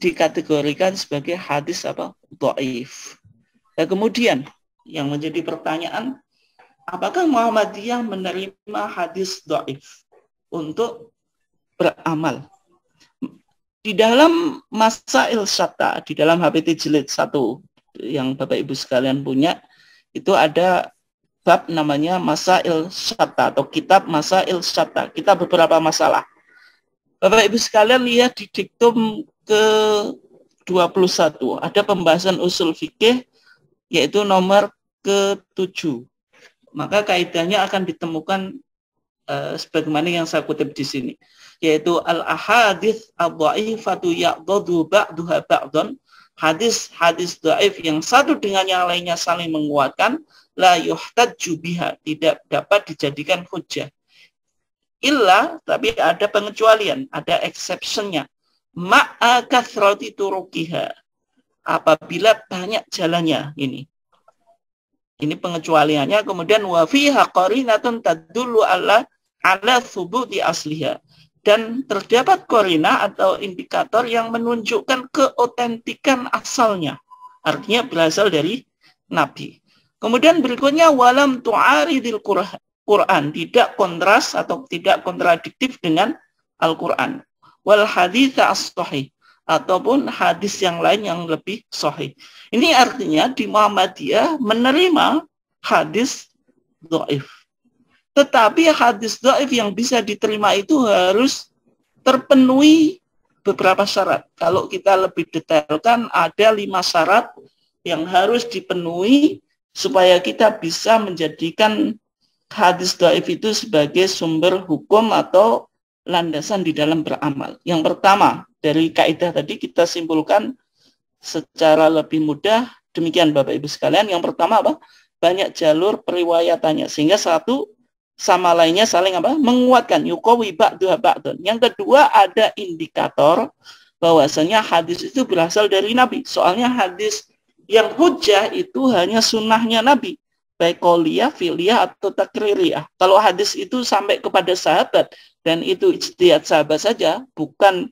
Speaker 1: dikategorikan sebagai hadis dhaif. Dan kemudian yang menjadi pertanyaan, apakah Muhammadiyah menerima hadis dhaif untuk beramal? Di dalam Masail Syatta, di dalam HPT Jilid 1 yang Bapak Ibu sekalian punya, itu ada bab namanya Masail Syatta atau kitab Masail Syatta, kitab beberapa masalah. Bapak Ibu sekalian lihat di diktum ke-21, ada pembahasan usul fikih yaitu nomor ke-7. Maka kaidahnya akan ditemukan sebagaimana yang saya kutip di sini, yaitu al-ahadits ad-dhaifatu ya'dadu ba'duha ba'dan, hadis-hadis dhaif yang satu dengan yang lainnya saling menguatkan, la yuhtajju biha, tidak dapat dijadikan hujjah. Illa, tapi ada pengecualian, ada exceptionnya, ma'a kathrati turukiha, apabila banyak jalannya. Ini pengecualiannya. Kemudian wa fiha qarinatun tadullu ala thubuti asliha, dan terdapat qarina atau indikator yang menunjukkan keotentikan asalnya, artinya berasal dari Nabi. Kemudian berikutnya walam tu'aridil Quran, tidak kontras atau tidak kontradiktif dengan Al-Quran. Wal hadits as-sahih, ataupun hadis yang lain yang lebih sahih. Ini artinya di Muhammadiyah menerima hadis dhaif. Tetapi hadis dhaif yang bisa diterima itu harus terpenuhi beberapa syarat. Kalau kita lebih detailkan, ada 5 syarat yang harus dipenuhi supaya kita bisa menjadikan hadis dhaif itu sebagai sumber hukum atau landasan di dalam beramal. Yang pertama, dari kaidah tadi kita simpulkan secara lebih mudah, demikian Bapak Ibu sekalian. Yang pertama banyak jalur periwayatannya, sehingga satu sama lainnya saling menguatkan, yuqawi ba'duha ba'dun. Yang kedua, ada indikator bahwasanya hadis itu berasal dari Nabi. Soalnya hadis yang hujjah itu hanya sunnahnya Nabi, baik qauliyah, fi'liyah atau takririyah. Kalau hadis itu sampai kepada sahabat dan itu ijtihad sahabat saja, bukan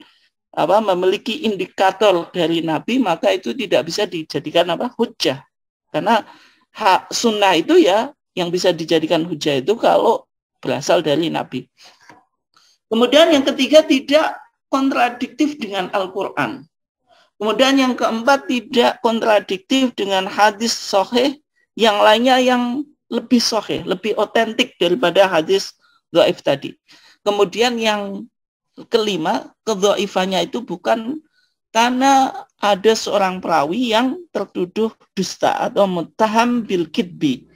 Speaker 1: memiliki indikator dari Nabi, maka itu tidak bisa dijadikan hujjah. Karena sunnah itu ya yang bisa dijadikan hujjah itu kalau berasal dari Nabi. Kemudian yang ketiga, tidak kontradiktif dengan Al-Quran. Kemudian yang keempat, tidak kontradiktif dengan hadis sahih yang lainnya yang lebih sahih, lebih otentik daripada hadis dhaif tadi. Kemudian yang kelima, kedhaifannya itu bukan karena ada seorang perawi yang tertuduh dusta atau muttaham bil kidbi,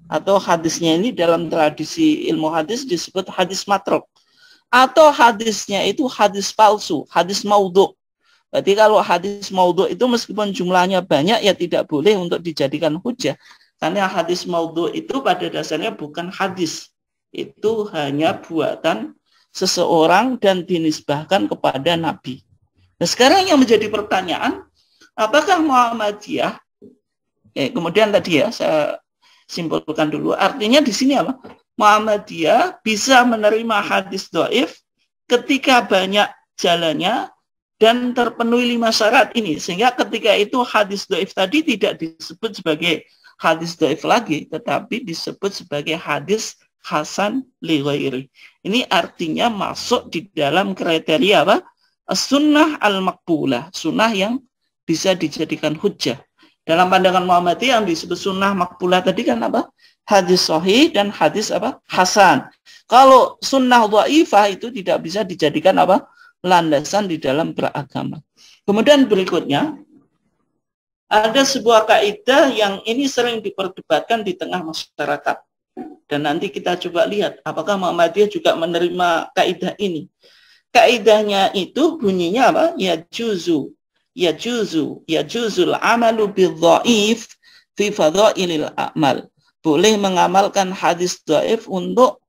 Speaker 1: atau hadisnya ini dalam tradisi ilmu hadis disebut hadis matruk, atau hadisnya itu hadis palsu, hadis maudhu. Berarti kalau hadis maudhu itu meskipun jumlahnya banyak ya tidak boleh untuk dijadikan hujjah, karena hadis maudhu itu pada dasarnya bukan hadis, itu hanya buatan seseorang dan dinisbahkan kepada Nabi. Nah sekarang yang menjadi pertanyaan, apakah Muhammadiyah, kemudian tadi ya saya simpulkan dulu, artinya di sini Muhammadiyah bisa menerima hadis dhaif ketika banyak jalannya dan terpenuhi 5 syarat ini, sehingga ketika itu hadis dhaif tadi tidak disebut sebagai hadis dhaif lagi, tetapi disebut sebagai hadis hasan li ghairi. Ini artinya masuk di dalam kriteria sunnah al-maqbulah, sunnah yang bisa dijadikan hujjah. Dalam pandangan Muhammadiyah yang disebut sunnah makbulah tadi kan apa? Hadis sahih dan hadis apa? Hasan. Kalau sunnah dhaifah itu tidak bisa dijadikan apa? Landasan di dalam beragama. Kemudian berikutnya ada sebuah kaidah yang ini sering diperdebatkan di tengah masyarakat. Dan nanti kita coba lihat apakah Muhammadiyah juga menerima kaidah ini. Kaidahnya itu bunyinya apa? Yajuzul amalu bidhaif fi fadhailil a'mal. Boleh mengamalkan hadis dhaif untuk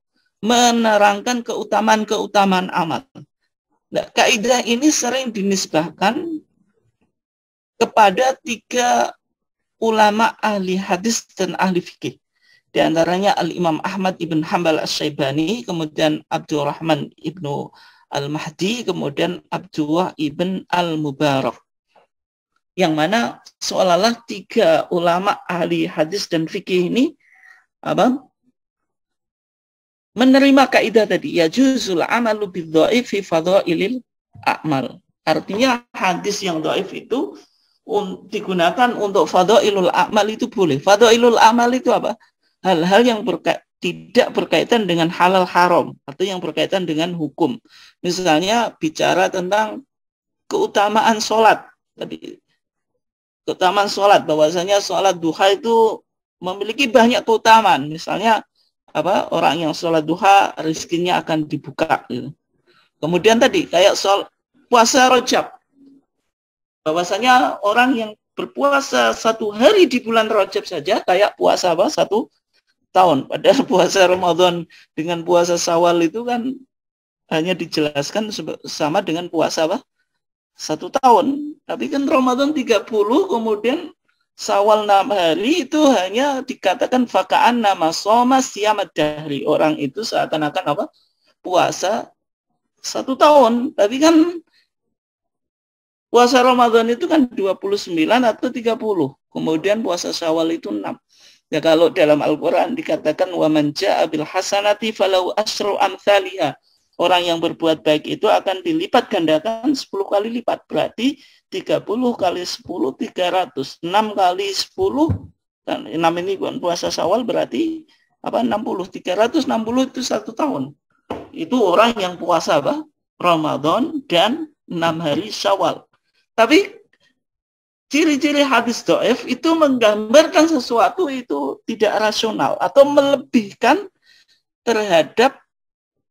Speaker 1: menerangkan keutamaan-keutamaan amal. Nah, kaidah ini sering dinisbahkan kepada 3 ulama ahli hadis dan ahli fikih. Di antaranya Al-Imam Ahmad ibn Hanbal Asy-Syaibani, kemudian Abdurrahman ibnu Al-Mahdi, kemudian Abdullah ibn Al-Mubarak. Yang mana seolah-olah 3 ulama ahli hadis dan fikih ini menerima kaidah tadi, yajuzul amalu bidhaif fi fadhailil a'mal. Artinya hadis yang dhaif itu digunakan untuk fadhailul a'mal itu boleh. Fadhailul a'mal itu apa? Hal-hal yang tidak berkaitan dengan halal haram atau yang berkaitan dengan hukum. Misalnya bicara tentang keutamaan sholat. Tadi keutamaan sholat, bahwasanya sholat duha itu memiliki banyak keutamaan. Misalnya orang yang sholat duha rezekinya akan dibuka. Gitu. Kemudian tadi kayak soal puasa Rajab, bahwasanya orang yang berpuasa 1 hari di bulan Rajab saja kayak puasa 1 tahun. Padahal puasa Ramadan dengan puasa Syawal itu kan hanya dijelaskan sama dengan puasa 1 tahun. Tapi kan Ramadan 30, kemudian Syawal 6 hari itu hanya dikatakan fakaan nama soma siamad dahri. Orang itu seakan-akan puasa 1 tahun. Tapi kan puasa Ramadan itu kan 29 atau 30. Kemudian puasa Syawal itu 6. Ya, kalau dalam Al-Quran dikatakan wa man jaa bil hasanati falau asyru amsalihha. Orang yang berbuat baik itu akan dilipat gandakan 10 kali lipat. Berarti 30 kali 10, 300. 6 kali 10, dan 6 ini puasa Syawal berarti 60. 360 itu 1 tahun. Itu orang yang puasa Ramadan dan 6 hari Syawal. Tapi ciri-ciri hadis dhaif itu menggambarkan sesuatu itu tidak rasional atau melebihkan terhadap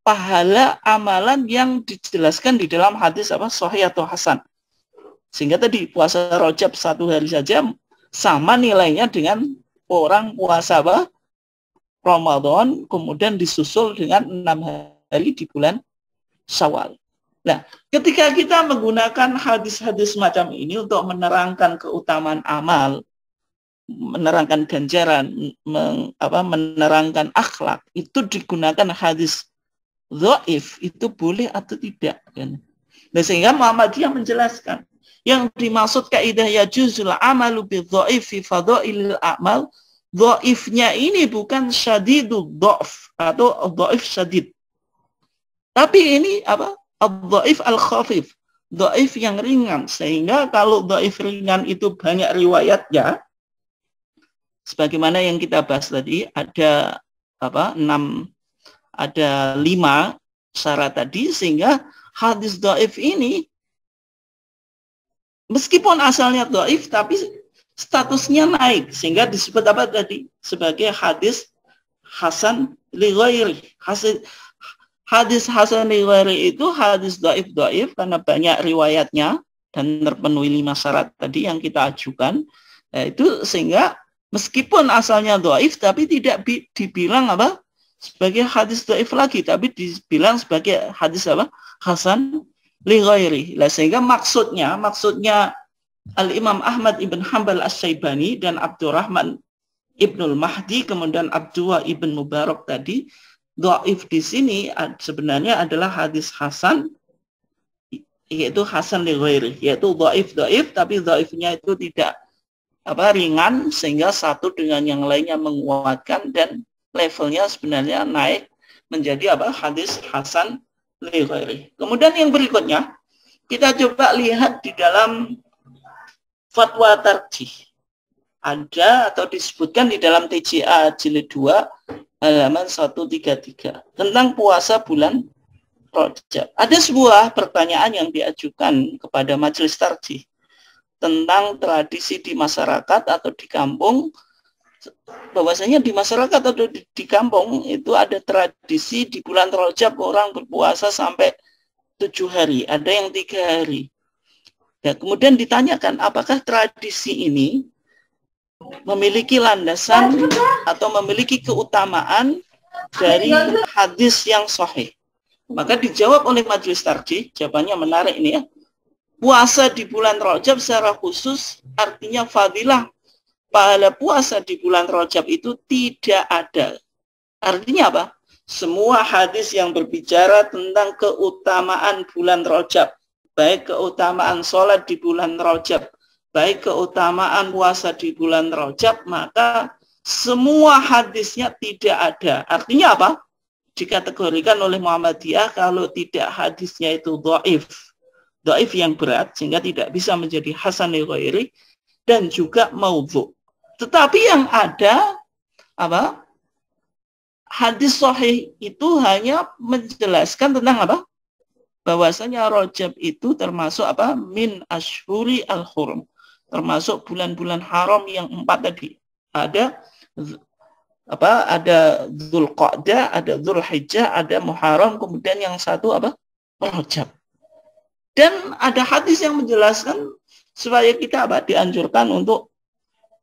Speaker 1: pahala amalan yang dijelaskan di dalam hadis sahih atau hasan. Sehingga tadi puasa Rajab 1 hari saja sama nilainya dengan orang puasa Ramadan kemudian disusul dengan 6 hari di bulan Syawal. Nah, ketika kita menggunakan hadis-hadis semacam ini untuk menerangkan keutamaan amal, menerangkan ganjaran, menerangkan akhlak, itu digunakan hadis dhaif, itu boleh atau tidak? Nah, sehingga Muhammadiyah menjelaskan, yang dimaksud kaidah yajuzul amalu bidhaif fi fadhailil a'mal, dhaifnya ini bukan syadidud dhaf atau dhaif syadid. Tapi ini dhaif al-khafif, dhaif yang ringan. Sehingga kalau dhaif ringan itu banyak riwayatnya, sebagaimana yang kita bahas tadi, ada 5 syarat tadi, sehingga hadis dhaif ini meskipun asalnya dhaif tapi statusnya naik, sehingga disebut tadi sebagai hadis hasan li ghairi. Hadis hasan li ghairi itu hadis dhaif karena banyak riwayatnya dan terpenuhi 5 syarat tadi yang kita ajukan. Nah, itu sehingga meskipun asalnya dhaif tapi tidak dibilang sebagai hadis dhaif lagi, tapi dibilang sebagai hadis hasan li ghairi. Lah, sehingga maksudnya Al-Imam Ahmad ibn Hanbal Asy-Syaibani dan Abdurrahman ibnul Mahdi kemudian Abdullah ibn Mubarak tadi, dhaif di sini sebenarnya adalah hadis hasan, yaitu hasan li ghairi, yaitu dhaif tapi dhaifnya itu tidak ringan sehingga satu dengan yang lainnya menguatkan dan levelnya sebenarnya naik menjadi hadis hasan li ghairi. Kemudian yang berikutnya kita coba lihat di dalam fatwa tarjih. ada atau disebutkan di dalam TJA jilid 2 halaman 133 tentang puasa bulan Rajab. Ada sebuah pertanyaan yang diajukan kepada Majelis Tarjih tentang tradisi di masyarakat atau di kampung, bahwasanya di masyarakat atau di kampung itu ada tradisi di bulan Rajab orang berpuasa sampai 7 hari, ada yang 3 hari. Ya, kemudian ditanyakan apakah tradisi ini memiliki landasan atau memiliki keutamaan dari hadis yang sahih. Maka dijawab oleh Majelis Tarjih, jawabannya menarik ini ya. Puasa di bulan Rajab secara khusus artinya fadilah pahala puasa di bulan Rajab itu tidak ada. Artinya apa? Semua hadis yang berbicara tentang keutamaan bulan Rajab, baik keutamaan sholat di bulan Rajab, baik keutamaan puasa di bulan Rajab, maka semua hadisnya tidak ada. Artinya apa? Dikategorikan oleh Muhammadiyah kalau tidak hadisnya itu dhaif. Dhaif yang berat sehingga tidak bisa menjadi hasan li ghairi dan juga maudhu. Tetapi yang ada apa? Hadis sahih itu hanya menjelaskan tentang apa? Bahwasanya Rajab itu termasuk apa? Min ashhuri al-hurum. Termasuk bulan-bulan haram yang 4 tadi. Ada apa? Ada Dzulqa'dah, ada Dzulhijjah, ada Muharram, kemudian yang satu apa? Rajab. Dan ada hadis yang menjelaskan supaya kita apa? Dianjurkan untuk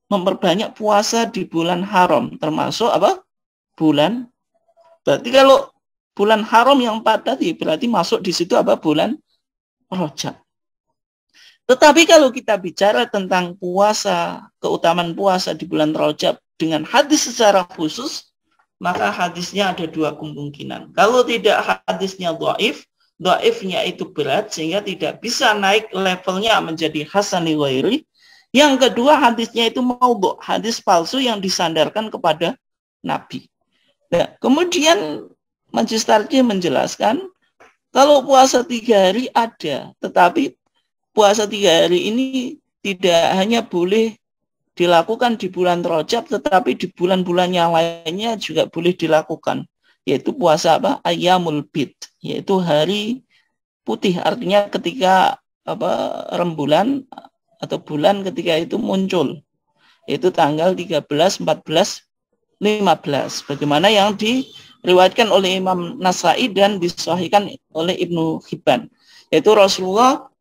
Speaker 1: memperbanyak puasa di bulan haram, termasuk apa? Bulan. Berarti kalau bulan haram yang 4 tadi berarti masuk di situ apa? Bulan Rajab. Tetapi kalau kita bicara tentang puasa, keutamaan puasa di bulan Rajab dengan hadis secara khusus, maka hadisnya ada 2 kemungkinan. Kalau tidak hadisnya dhaif, dhaifnya itu berat sehingga tidak bisa naik levelnya menjadi hasan li ghairi. Yang kedua hadisnya itu maudhu, hadis palsu yang disandarkan kepada Nabi. Nah, kemudian Majelis Tarjih menjelaskan kalau puasa 3 hari ada, tetapi puasa 3 hari ini tidak hanya boleh dilakukan di bulan Rajab, tetapi di bulan-bulan yang lainnya juga boleh dilakukan, yaitu puasa apa? Ayyamul bid, yaitu hari putih, artinya ketika apa? Rembulan atau bulan ketika itu muncul, yaitu tanggal 13, 14, 15. Bagaimana yang diriwayatkan oleh Imam Nasai dan disahihkan oleh Ibnu Hibban, yaitu Rasulullah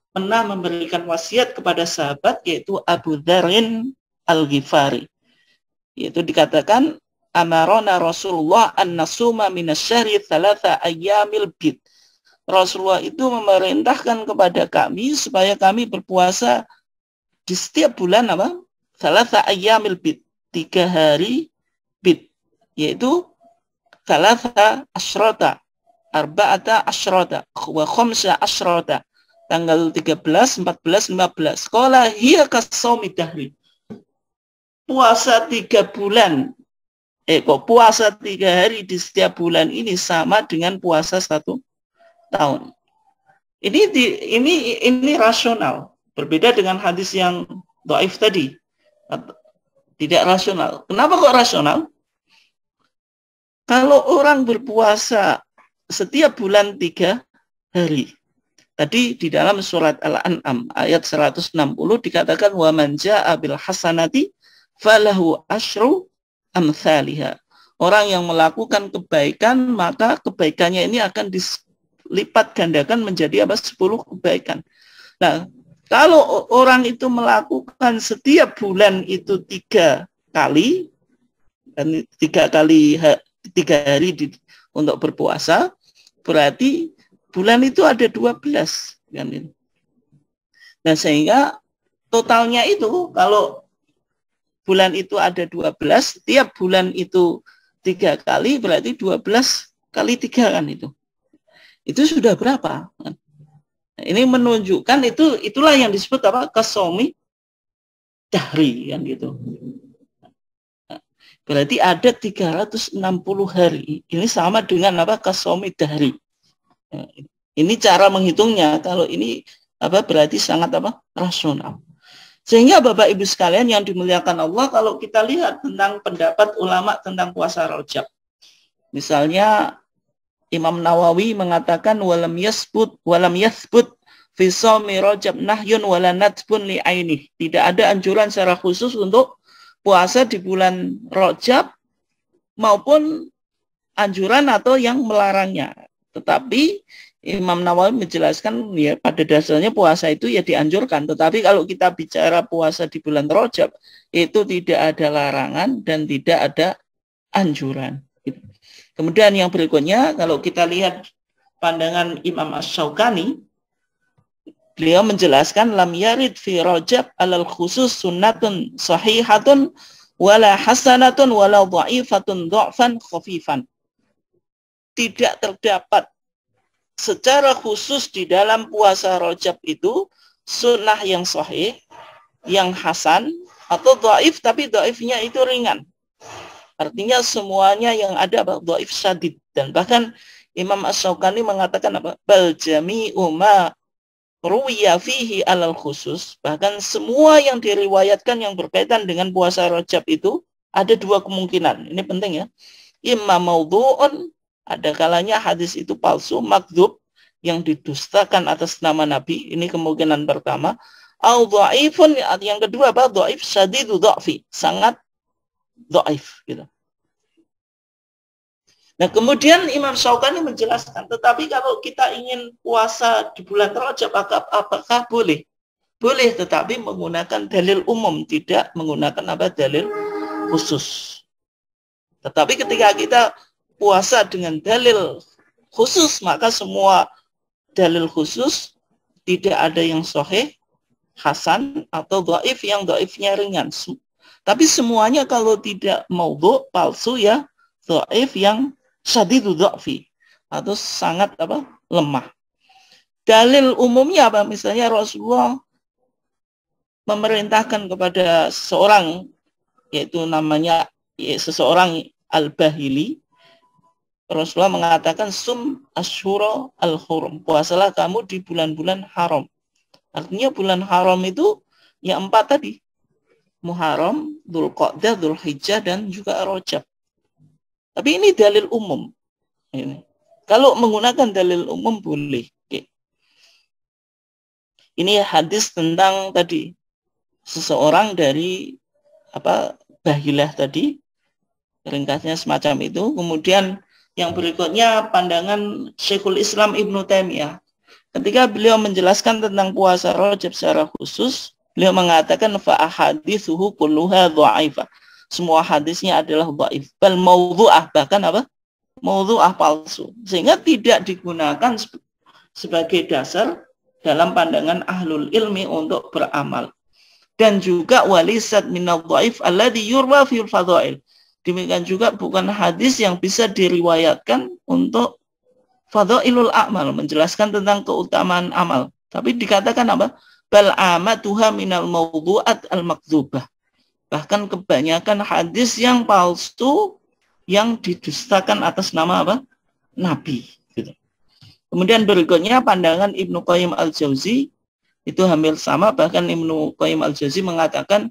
Speaker 1: pernah memberikan wasiat kepada sahabat yaitu Abu Dzarrin Al-Ghifari, yaitu dikatakan amarona Rasulullah an nasuma minasyahri 3 ayyamil bid. Rasulullah itu memerintahkan kepada kami supaya kami berpuasa di setiap bulan apa? 3 ayyamil bid, 3 hari bid, yaitu 3 asyrata, 4 asyrata, wa 5 asyrata, tanggal 13, 14, 15. Qala hiya kasaumi dahri. Puasa 3 bulan. Puasa 3 hari di setiap bulan ini sama dengan puasa 1 tahun. Ini rasional. Berbeda dengan hadis yang dhaif tadi. Tidak rasional. Kenapa kok rasional? Kalau orang berpuasa setiap bulan 3 hari. Tadi di dalam surat Al-An'am ayat 160 dikatakan wa man jaa'a bil hasanati falahu asyru amsalihha. Orang yang melakukan kebaikan maka kebaikannya ini akan dilipat gandakan menjadi apa? 10 kebaikan. Nah, kalau orang itu melakukan setiap bulan itu 3 kali dan 3 hari untuk berpuasa, berarti bulan itu ada 12 kan itu. Nah, sehingga totalnya itu kalau bulan itu ada 12, setiap bulan itu 3 kali berarti 12 kali 3 kan itu. Itu sudah berapa? Nah, ini menunjukkan itulah yang disebut apa? Kasaumi dahri kan gitu. Nah, berarti ada 360 hari. Ini sama dengan apa? Kasaumi dahri. Ini cara menghitungnya. Kalau ini apa berarti sangat apa? Rasional. Sehingga Bapak Ibu sekalian yang dimuliakan Allah, kalau kita lihat tentang pendapat ulama tentang puasa Rajab, misalnya Imam Nawawi mengatakan walam yathbut fi shaumi Rajab nahyun wala nadbun li ainih. Tidak ada anjuran secara khusus untuk puasa di bulan Rajab maupun anjuran atau yang melarangnya. Tetapi Imam Nawawi menjelaskan ya pada dasarnya puasa itu ya dianjurkan. Tetapi kalau kita bicara puasa di bulan Rajab itu tidak ada larangan dan tidak ada anjuran. Kemudian yang berikutnya kalau kita lihat pandangan Imam Asy-Syaukani, beliau menjelaskan lam yarid fi Rajab alal khusus sunnatun sahihatun wala hasanatun wala dha'ifatun dha'fan khafifan. Tidak terdapat secara khusus di dalam puasa Rajab itu sunnah yang sahih, yang hasan, atau dhaif tapi dhaifnya itu ringan. Artinya semuanya yang ada dhaif syadid. Dan bahkan Imam Asy-Syaukani mengatakan apa? Bal jami'u ma ruwiya fihi alal khusus. Bahkan semua yang diriwayatkan yang berkaitan dengan puasa Rajab itu ada dua kemungkinan. Ini penting ya. Imma maudhu'un, ada kalanya hadis itu palsu, makdzub, yang didustakan atas nama Nabi. Ini kemungkinan pertama. Au dhaifun, yang kedua apa? Dhaif syadidu dha'fi, sangat dhaif gitu. Nah, kemudian Imam Syaukani menjelaskan, tetapi kalau kita ingin puasa di bulan Rajab, apakah boleh? Boleh, tetapi menggunakan dalil umum, tidak menggunakan apa dalil khusus. Tetapi ketika kita puasa dengan dalil khusus, maka semua dalil khusus tidak ada yang sahih, hasan, atau dhaif yang dhaifnya ringan. Tapi semuanya kalau tidak maudhu, palsu ya, dhaif yang syadidu dha'fi, atau sangat apa? Lemah. Dalil umumnya apa? Misalnya Rasulullah memerintahkan kepada seseorang, yaitu namanya seseorang Al-Bahili, Rasulullah mengatakan sum asyhura al-hurum, puasalah kamu di bulan-bulan haram. Artinya bulan haram itu ya 4 tadi, Muharram, Dzulqa'dah, Dzulhijjah, dan juga Rajab. Tapi ini dalil umum. Ini. Kalau menggunakan dalil umum boleh. Oke. Ini hadis tentang tadi seseorang dari Bahilah tadi, ringkasnya semacam itu. Kemudian yang berikutnya pandangan Syekhul Islam Ibnu Taimiyah. Ketika beliau menjelaskan tentang puasa Rajab secara khusus, beliau mengatakan fa ahaditsuhu kulluha dha'ifah. Semua hadisnya adalah dhaif, bal maudhu'ah, bahkan apa? Maudhu'ah, palsu. Sehingga tidak digunakan sebagai dasar dalam pandangan ahlul ilmi untuk beramal. Dan juga walisat minadh dhaif alladhi yurwa fil fadhail. Demikian juga bukan hadis yang bisa diriwayatkan untuk fadhailul a'mal, menjelaskan tentang keutamaan amal. Tapi dikatakan apa? Bal amatuha minal maudhu'at al-makdzubah. Bahkan kebanyakan hadis yang palsu yang didustakan atas nama apa? Nabi. Gitu. Kemudian berikutnya pandangan Ibnu Qayyim al-Jauzi itu hampir sama. Bahkan Ibnu Qayyim al-Jauzi mengatakan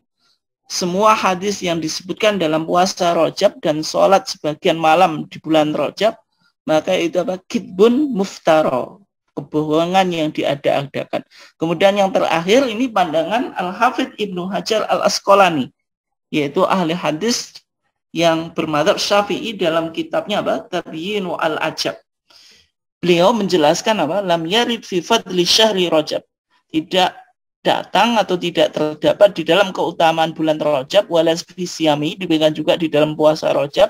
Speaker 1: semua hadis yang disebutkan dalam puasa Rajab dan sholat sebagian malam di bulan Rajab, maka itu apa? Kidbun muftara, kebohongan yang diada-adakan. Kemudian yang terakhir ini pandangan Al-Hafidz Ibnu Hajar Al-Asqalani, yaitu ahli hadis yang bermadzhab Syafi'i, dalam kitabnya apa? Tabyinu Al-Ajab. Beliau menjelaskan apa? Lam yarid fi fadli syahri Rajab. Tidak datang atau tidak terdapat di dalam keutamaan bulan Rajab, wala fi siyami, diberikan juga di dalam puasa Rajab,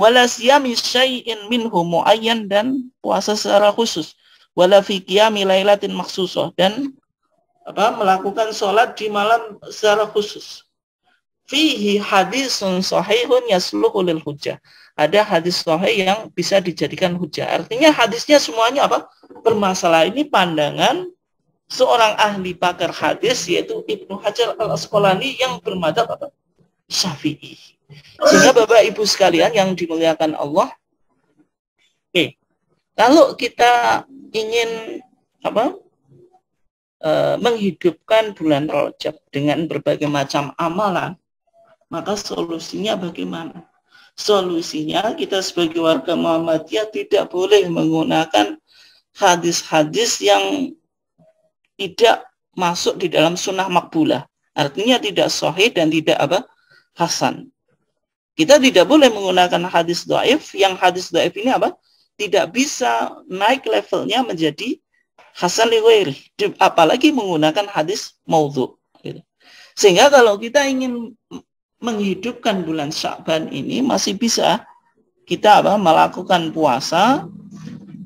Speaker 1: wala siyami syai'in minhu muayyan, dan puasa secara khusus, wala fi qiyami lailatin makhsusah, dan melakukan sholat di malam secara khusus. Fihi hadisun sahihun yasluhu lil hujjah. Ada hadis sahih yang bisa dijadikan hujjah. Artinya hadisnya semuanya apa? Bermasalah. Ini pandangan seorang ahli pakar hadis, yaitu Ibnu Hajar Al-Asqalani yang bermadzhab apa? Syafi'i. Sehingga Bapak Ibu sekalian yang dimuliakan Allah, kalau kita ingin menghidupkan bulan Rajab dengan berbagai macam amalan, maka solusinya bagaimana? Solusinya kita sebagai warga Muhammadiyah tidak boleh menggunakan hadis-hadis yang tidak masuk di dalam sunnah makbulah. Artinya tidak sahih dan tidak hasan. Kita tidak boleh menggunakan hadis dhaif, yang hadis dhaif ini tidak bisa naik levelnya menjadi hasan li ghairi, apalagi menggunakan hadis maudhu. Sehingga kalau kita ingin menghidupkan bulan Sya'ban ini, masih bisa kita melakukan puasa,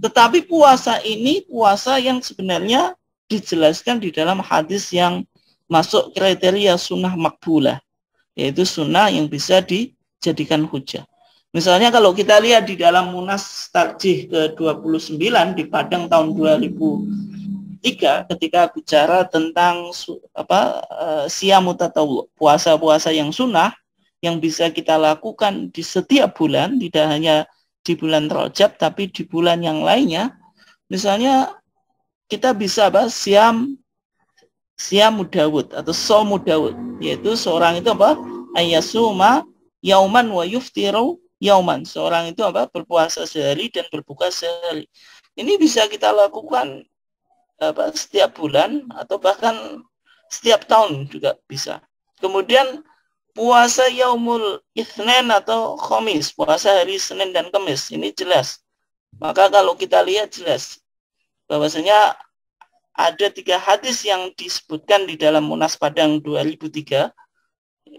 Speaker 1: tetapi puasa ini puasa yang sebenarnya dijelaskan di dalam hadis yang masuk kriteria sunnah makbulah, yaitu sunnah yang bisa dijadikan hujah. Misalnya kalau kita lihat di dalam Munas Tarjih ke-29 di Padang tahun 2003, ketika bicara tentang siyamu tatawwu, puasa-puasa yang sunnah yang bisa kita lakukan di setiap bulan, tidak hanya di bulan Rajab tapi di bulan yang lainnya. Misalnya kita bisa siyamu Dawud atau somu Dawud, yaitu seorang itu ayasuma yauman wa yuftiru yauman, seorang itu berpuasa sehari dan berbuka sehari. Ini bisa kita lakukan setiap bulan atau bahkan setiap tahun juga bisa. Kemudian puasa yaumul itsnain atau khamis, puasa hari Senin dan Kamis, ini jelas. Maka kalau kita lihat jelas bahwasanya ada 3 hadis yang disebutkan di dalam Munas Padang 2003.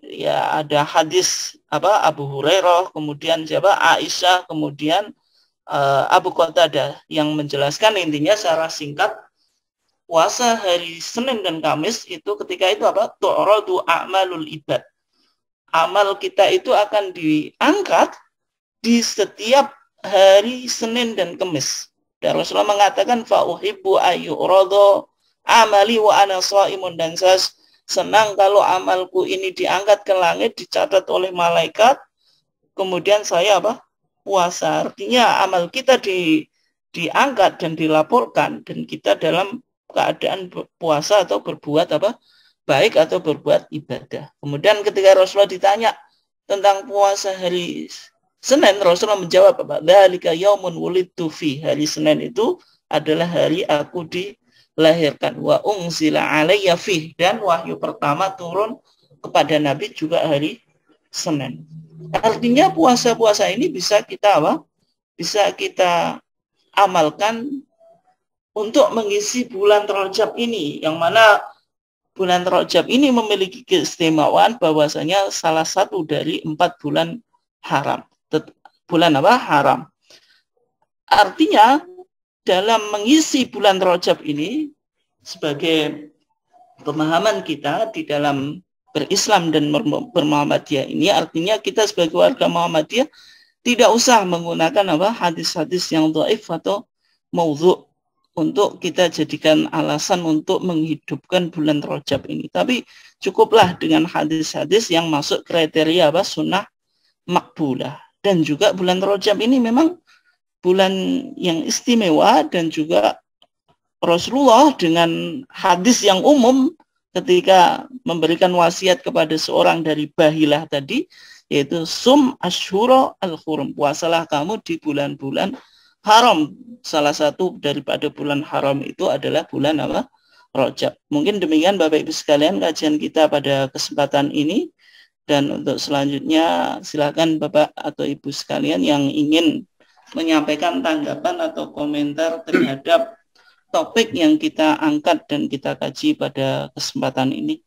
Speaker 1: Ya, ada hadis Abu Hurairah, kemudian Aisyah, kemudian Abu Qatadah yang menjelaskan intinya secara singkat, puasa hari Senin dan Kamis itu ketika itu tu'radu a'malul ibad. Amal kita itu akan diangkat di setiap hari Senin dan Kamis. Dan Rasulullah mengatakan fa'uhibbu ayyuradu amali wa ana shaimun, dan saya senang kalau amalku ini diangkat ke langit, dicatat oleh malaikat, kemudian saya puasa. Artinya amal kita diangkat dan dilaporkan, dan kita dalam keadaan puasa atau berbuat baik atau berbuat ibadah. Kemudian ketika Rasulullah ditanya tentang puasa hari Senin, Rasulullah menjawab dzalika yaumun wulidtu fi, hari Senin itu adalah hari aku dilahirkan, wa unzila alayya fi, dan wahyu pertama turun kepada Nabi juga hari Senin. Artinya puasa-puasa ini bisa kita bisa kita amalkan untuk mengisi bulan Rajab ini, yang mana bulan Rajab ini memiliki keistimewaan bahwasanya salah satu dari 4 bulan haram. Bulan haram. Artinya dalam mengisi bulan Rajab ini, sebagai pemahaman kita di dalam berislam dan bermuhammadiyah ini, artinya kita sebagai warga Muhammadiyah tidak usah menggunakan hadis-hadis yang dhaif atau maudhu untuk kita jadikan alasan untuk menghidupkan bulan Rajab ini. Tapi cukuplah dengan hadis-hadis yang masuk kriteria sunnah makbulah. Dan juga bulan Rajab ini memang bulan yang istimewa, dan juga Rasulullah dengan hadis yang umum ketika memberikan wasiat kepada seorang dari Bahilah tadi, yaitu sum ashura al-hurum, puasalah kamu di bulan-bulan haram. Salah satu daripada bulan haram itu adalah bulan Rajab. Mungkin demikian Bapak Ibu sekalian kajian kita pada kesempatan ini. Dan untuk selanjutnya silakan Bapak atau Ibu sekalian yang ingin menyampaikan tanggapan atau komentar terhadap topik yang kita angkat dan kita kaji pada kesempatan ini.